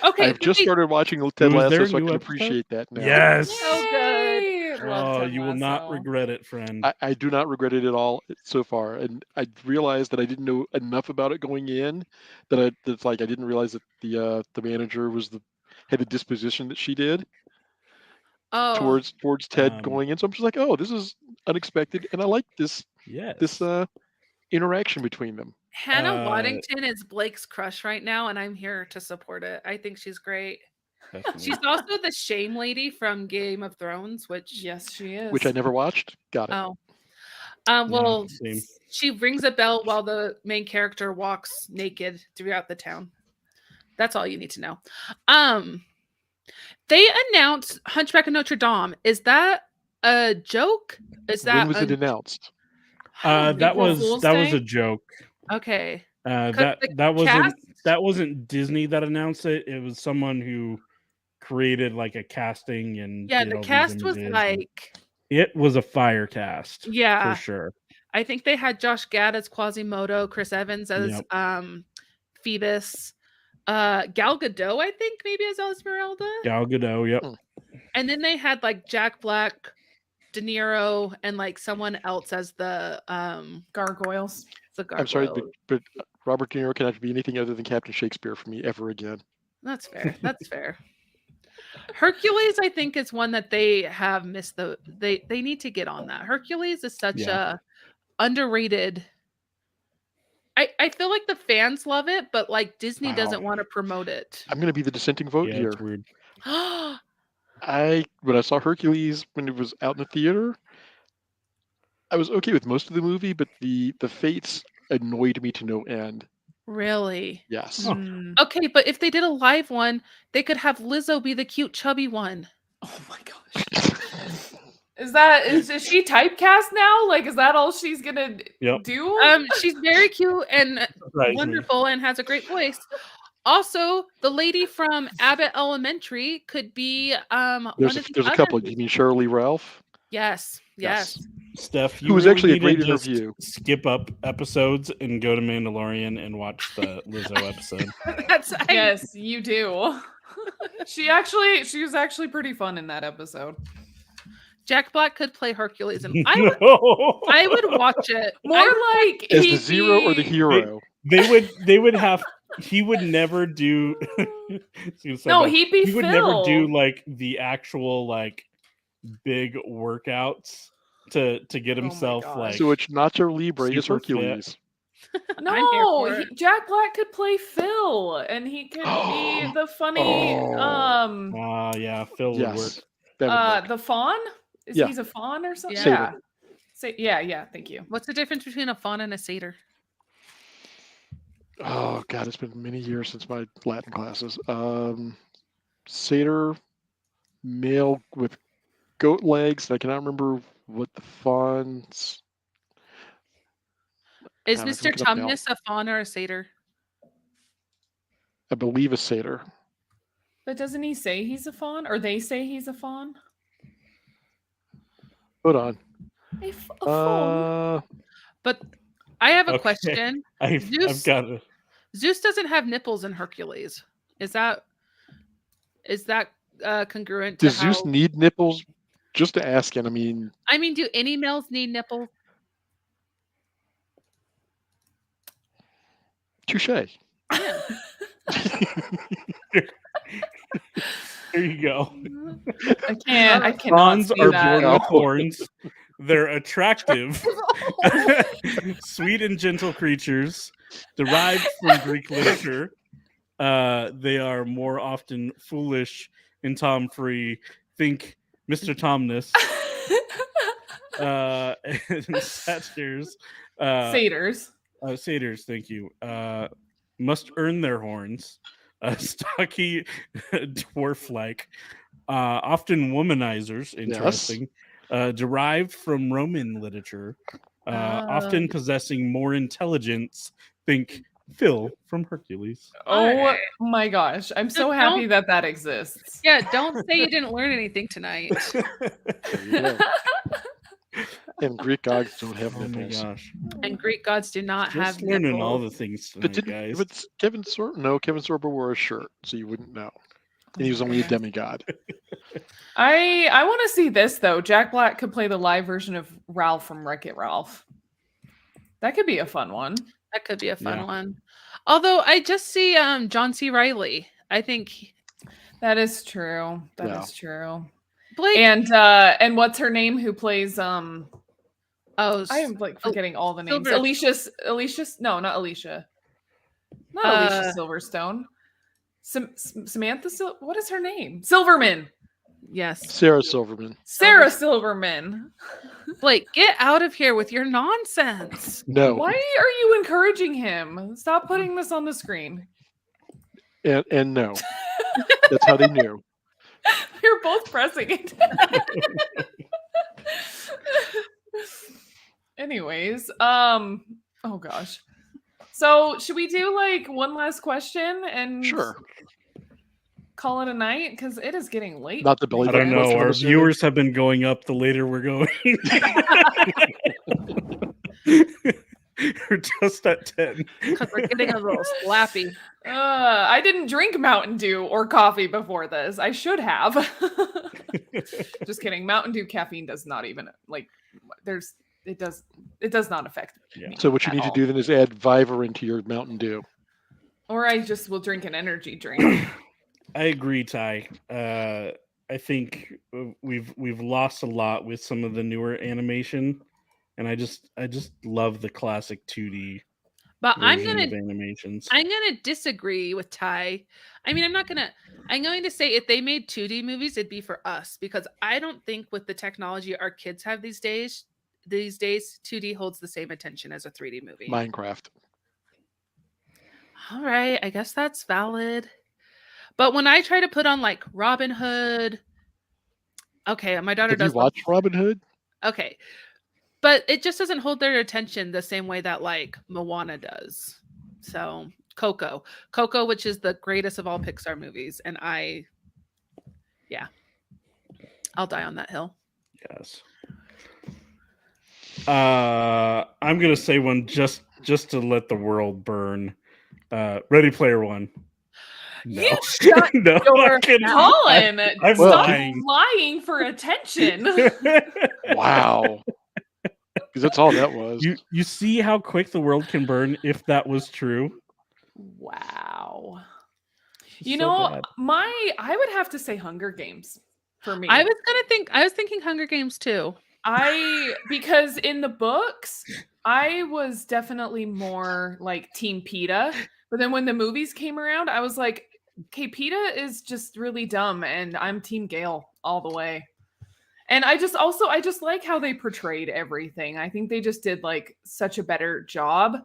Okay. I've just wait, started watching Ted Was there Lasso, a so I new can episode? appreciate that now. Yes. So good. Yay! Love Oh, Ted you will not Lasso. regret it, friend. I do not regret it at all so far, and I realized that I didn't know enough about it going in that's like I didn't realize that the manager had the disposition that she did Oh, towards Ted Um, going in. So I'm just like, oh, this is unexpected, and I like this Yes. interaction between them. Hannah Waddington is Blake's crush right now, and I'm here to support it. I think she's great. Definitely. She's also the shame lady from Game of Thrones, which Yes, she is. Which I never watched. Got it. oh, well, same. she rings a bell while the main character walks naked throughout the town. That's all you need to know. They announced Hunchback of Notre Dame. Is that a joke? Is that When was it announced? That April was Fool's that was Day? a joke. okay? That wasn't Disney that announced it. It was someone who created like a casting and Yeah, did the all these cast was images and- like, it was a fire cast. yeah. For sure. I think they had Josh Gad as Quasimodo, Chris Evans as Yep. Phoebus, Gal Gadot, I think maybe as Esmeralda, Gal Gadot, yep. and then they had like Jack Black, De Niro, and like someone else as the Gargoyles. I'm sorry, gargoyle. but Robert De Niro cannot be anything other than Captain Shakespeare for me ever again. That's fair. That's fair. Hercules, I think, is one that they have missed they need to get on that. Hercules is such a underrated. I feel like the fans love it, but like Disney doesn't want to promote it. I'm going to be the dissenting vote Yeah, here. it's weird. When I saw Hercules when it was out in the theater, I was okay with most of the movie, but the fates annoyed me to no end. Really? Yes. Huh. Mm. Okay, but if they did a live one, they could have Lizzo be the cute chubby one. Oh my gosh. Is she typecast now? Like, is that all she's gonna Yep. do? She's very cute and Surprised me. wonderful and has a great voice. Also, the lady from Abbott Elementary could be one There's of the a other couple. leads. You mean Shirley Ralph? Yes. Steph, you Who was really actually a need great to just interview. skip up episodes and go to Mandalorian and watch the Lizzo episode. Yes, you do. She was actually pretty fun in that episode. Jack Black could play Hercules, and I No. would watch it. More I- like As the he'd zero or the be- hero? They would have. He would never do. No, he'd be He would Phil. never do like the actual like big workouts to get Oh my himself gosh. like. So it's Nacho Libre is super fit. Hercules. No, for it. Jack Black could play Phil, and he could be the funny Oh. Yeah, Phil would work. Yes. That would work. the fawn. Yeah. He's a fawn or something? Yeah. Yeah. Yeah. Thank you. What's the difference between a fawn and a satyr? Oh God, it's been many years since my Latin classes. Satyr, male with goat legs. I cannot remember what the fawns. Is God, I have to Mr. look it up now. Tumnus a fawn or a satyr? I believe a satyr. But doesn't he say he's a fawn, or they say he's a fawn? Hold on. A fawn. But I have a Okay. question. I've got it. Zeus doesn't have nipples in Hercules. Is that congruent to Does Zeus how... need nipples? Just to ask him. I mean, do any males need nipples? touche. Yeah. There you go. I cannot Fawns see are that. born with horns. They're attractive, sweet and gentle creatures derived from Greek literature. They are more often foolish and tom-free. Think Mr. Tomness. And satyrs. Satyrs. Satyrs, thank you. Must earn their horns. Stocky, dwarf-like. Often womanizers, interesting. Derived from Roman literature. Often possessing more intelligence. Think Phil from Hercules. Oh my gosh. I'm so happy that exists. Yeah, don't say you didn't learn anything tonight. There you go. And Greek gods don't have Oh my nipples. gosh. And Greek gods do not have Just learning nipples. all the things But tonight, guys. but Kevin Sorbo wore a shirt, so you wouldn't know. And he was only a demigod. I want to see this though. Jack Black could play the live version of Ralph from Wreck-It Ralph. That could be a fun one. That could be a fun one. Although I just see John C. Reilly. I think that is true. That is true. Blake and what's her name who plays I am like forgetting all the names. Alicia no, not Alicia. Not Alicia Silverstone. Samantha what is her name? Silverman. Yes. Sarah Silverman. Sarah Silverman. Blake, get out of here with your nonsense. No. Why are you encouraging him? Stop putting this on the screen. And no. That's how they knew. You're both pressing it. Anyways, oh gosh. So should we do like one last question and sure call it a night? Because it is getting late. Not the Billy. I don't know. Our viewers have been going up the later we're going. We're just at 10. Because we're getting a little slappy. I didn't drink Mountain Dew or coffee before this. I should have. Just kidding. Mountain Dew caffeine does not even it does not affect me. So what you need to do then is add Vivarin to your Mountain Dew. Or I just will drink an energy drink. I agree, Ty. I think we've lost a lot with some of the newer animation, and I just love the classic 2D. But I'm animations. I'm gonna disagree with Ty. I'm going to say if they made 2D movies, it'd be for us, because I don't think with the technology our kids have these days 2D holds the same attention as a 3D movie. Minecraft. All right, I guess that's valid. But when I try to put on like Robin Hood, okay, my daughter does. Did you watch Robin Hood? Okay, but it just doesn't hold their attention the same way that like Moana does. So Coco, which is the greatest of all Pixar movies, and I'll die on that hill. Yes. I'm gonna say one just to let the world burn. Ready Player One. No. You shut no, your Colin. I'm Stop lying. lying for attention. Wow. Because that's all that was. You see how quick the world can burn if that was true? Wow. It's You so know, bad. I would have to say Hunger Games for me. I was thinking Hunger Games too. Because in the books, I was definitely more like Team PETA. But then when the movies came around, I was like, okay, PETA is just really dumb, and I'm Team Gale all the way. And I just like how they portrayed everything. I think they just did like such a better job.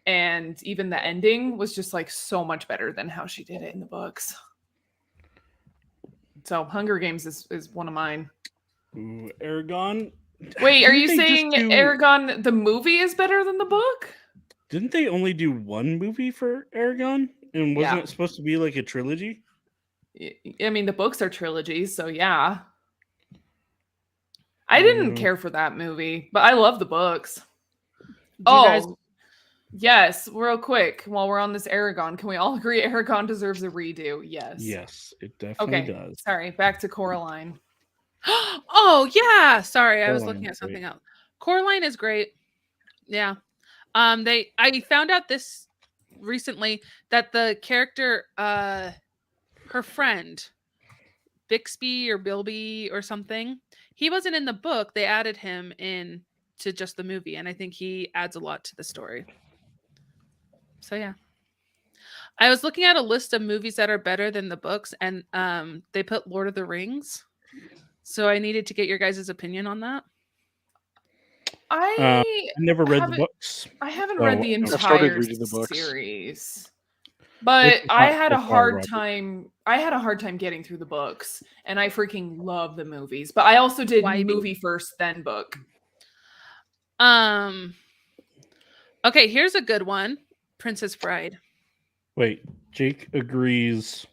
And even the ending was just like so much better than how she did it in the books. So Hunger Games is one of mine. Ooh, Aragon. Wait, are Didn't you they just saying do- Aragon the movie is better than the book? Didn't they only do one movie for Aragon? And wasn't Yeah. it supposed to be like a trilogy? I mean, the books are trilogies, so yeah. I didn't care for that movie, but I love the books. Do you guys- Yes, real quick, while we're on this Aragon, can we all agree Aragon deserves a redo? Yes. Yes, it definitely Okay, does. sorry, back to Coraline. Oh yeah, sorry, I was looking Coraline's at something great. else. Coraline is great. Yeah. I found out this recently that the character her friend Bixby or Bilby or something, he wasn't in the book. They added him in to just the movie, and I think he adds a lot to the story. So yeah. I was looking at a list of movies that are better than the books, and they put Lord of the Rings. So I needed to get your guys' opinion on that. I I never read the haven't- books. I haven't So, read the I've started entire reading the books. series. But This is I not had a so far, hard Robert. time. I had a hard time getting through the books, and I freaking love the movies. But I also did Why be- movie first, then book. Okay, here's a good one. Princess Bride. Wait, Jake agrees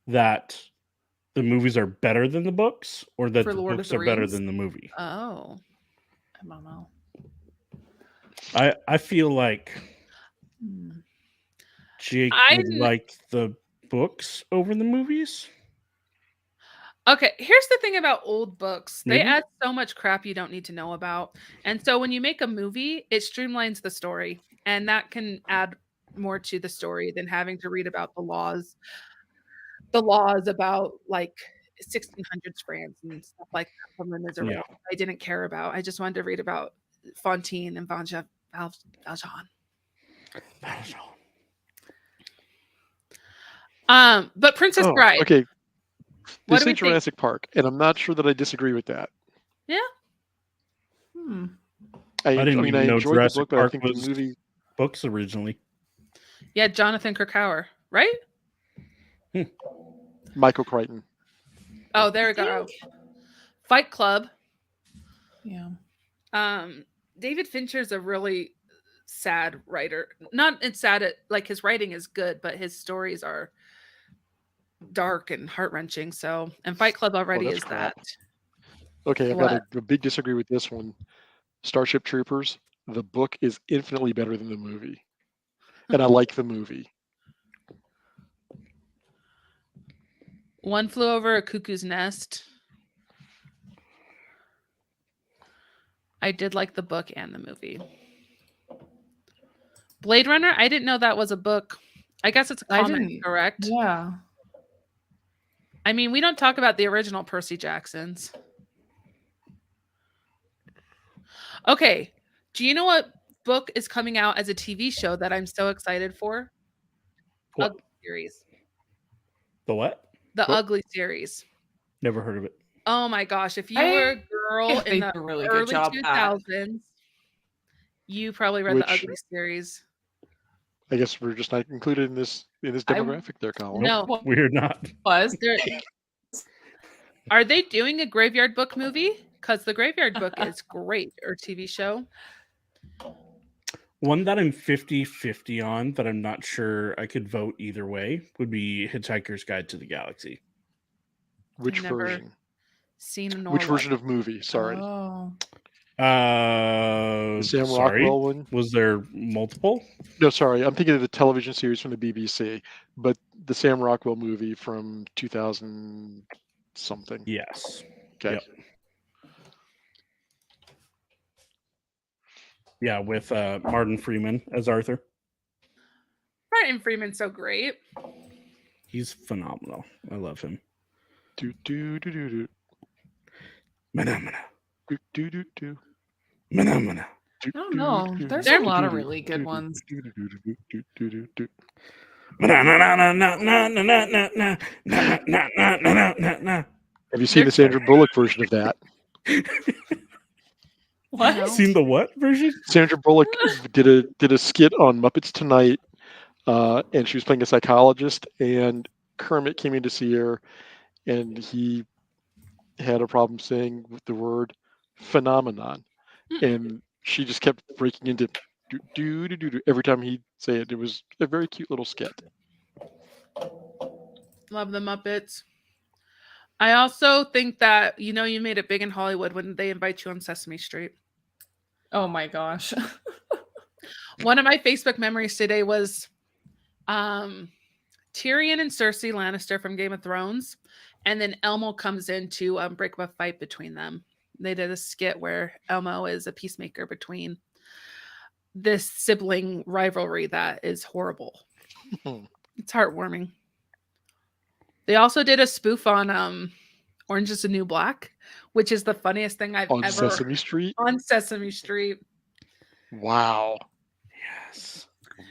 that the movies are better than the books, or that For the Lord of books the are better Rings? than the movie. Oh. I don't know. I feel like Jake would I'm- like the books over the movies. Okay, here's the thing about old books. They Maybe. add so much crap you don't need to know about. And so when you make a movie, it streamlines the story. And that can add more to the story than having to read about the laws. The laws about like 1600s France and stuff like that from the Missouri. Yeah. I didn't care about. I just wanted to read about Fontaine and Valjean. But Princess Bride. Okay. What This do we is think? Jurassic Park, and I'm not sure that I disagree with that. Yeah. I didn't mean, I even know enjoyed Jurassic the book, but I Park think was- the movie. Books originally. Yeah, Jonathan Krakauer, right? Michael Crichton. Oh, there we go. Fight Club. Yeah. David Fincher's a really sad writer. Not it's sad at like his writing is good, but his stories are dark and heart-wrenching. So, and Fight Club already that's is crap. that. Okay, I've got What? a big disagree with this one. Starship Troopers. The book is infinitely better than the movie, and I like the movie. One Flew Over a Cuckoo's Nest. I did like the book and the movie. Blade Runner, I didn't know that was a book. I guess it's a I comic, didn't- correct? Yeah. I mean, we don't talk about the original Percy Jacksons. Okay. Do you know what book is coming out as a TV show that I'm so excited for? What? Ugly series. The what? The What? Ugly series. Never heard of it. Oh my gosh. If you I were a girl think in they the did a really good early job at that. 2000s, you probably read Which- the Ugly series. I guess we're just not included in this demographic there, Colin. No. We're not. Was Are they doing a Graveyard Book movie? Because the Graveyard Book is great, or TV show. One that I'm 50-50 on that I'm not sure I could vote either way would be Hitchhiker's Guide to the Galaxy. Which never- version? Seen nor Which loved. version of movie? Sorry. Oh. The Sam Sorry. Rockwell one? Was there multiple? No, sorry. I'm thinking of the television series from the BBC, but the Sam Rockwell movie from 2000 something. Yes. Okay. Yep. Yeah, with Martin Freeman as Arthur. Martin Freeman's so great. He's phenomenal. I love him. Do do do do do Mana, mana, do do do do. mana, mana. I don't know. There's a lot of really good ones. Mana, na, na, na, na, na, na, na, na, na, na, na, na, na, na. Have you seen the Sandra Bullock version of that? What? No. Seen the what version? Sandra Bullock did a skit on Muppets Tonight, and she was playing a psychologist, and Kermit came in to see her, and he had a problem saying the word phenomenon, and she just kept breaking into do every time he'd say it. It was a very cute little skit. Love the Muppets. I also think that you made it big in Hollywood when they invite you on Sesame Street. Oh my gosh. One of my Facebook memories today was Tyrion and Cersei Lannister from Game of Thrones, and then Elmo comes in to break up a fight between them. They did a skit where Elmo is a peacemaker between this sibling rivalry that is horrible. It's heartwarming. They also did a spoof on Orange is the New Black, which is the funniest thing I've On ever Sesame Street. on Sesame Street. Wow. Yes.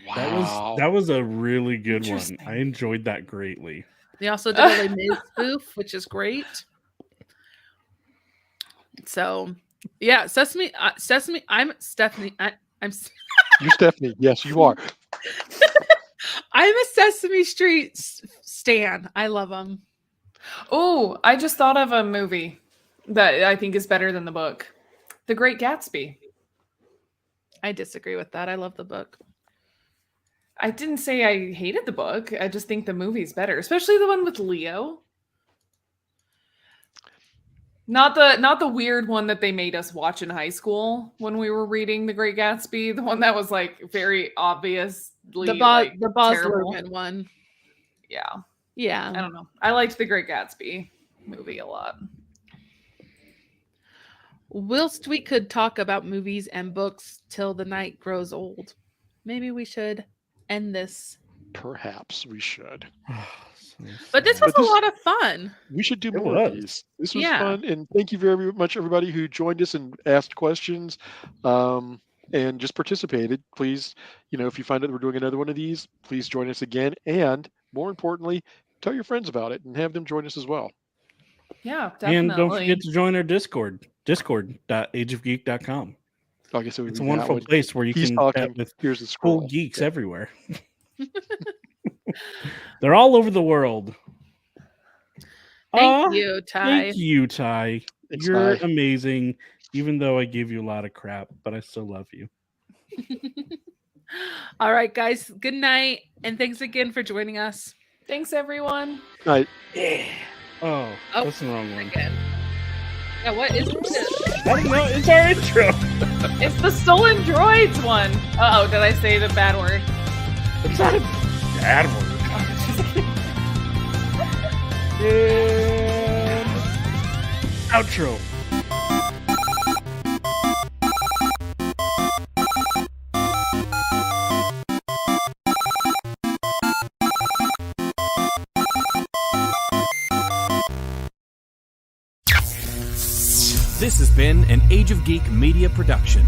Wow. That was a really good one. Interesting. I enjoyed that greatly. They also did a Les Mis spoof, which is great. So, yeah, Sesame. I'm Stephanie. I'm You're Stephanie. Yes, you are. I'm a Sesame Street stan. I love them. Oh, I just thought of a movie that I think is better than the book. The Great Gatsby. I disagree with that. I love the book. I didn't say I hated the book. I just think the movie's better, especially the one with Leo. Not the weird one that they made us watch in high school when we were reading The Great Gatsby. The one that was like very obviously The like, Baz terrible. Luhrmann one. Yeah, Yeah. I don't know. I liked The Great Gatsby movie a lot. Whilst we could talk about movies and books till the night grows old, maybe we should end this. Perhaps we should. But this was a lot of fun. We should do It more of was. these. This was Yeah. fun, and thank you very much, everybody who joined us and asked questions, and just participated. Please, if you find out we're doing another one of these, please join us again, and more importantly, tell your friends about it and have them join us as well. Yeah, definitely. And don't forget to join our Discord, discord.ageofgeek.com. I guess it would It's be a that wonderful one. place where you He's can talking. chat with Here's the cool scroll. geeks Yeah. everywhere. They're all over the world. Thank Aw, you, Ty. Thank you, Ty. Thanks, You're Ty. amazing, even though I gave you a lot of crap, but I still love you. All right, guys. Good night. And thanks again for joining us. Thanks, everyone. Night. Yeah. Oh, Oh, that's the wrong one. Again. Yeah, what is this? I don't know. It's our intro. It's the Stolen Droids one. Uh-oh, did I say the bad word? It's not a bad word. And outro. This has been an Age of Geek media production.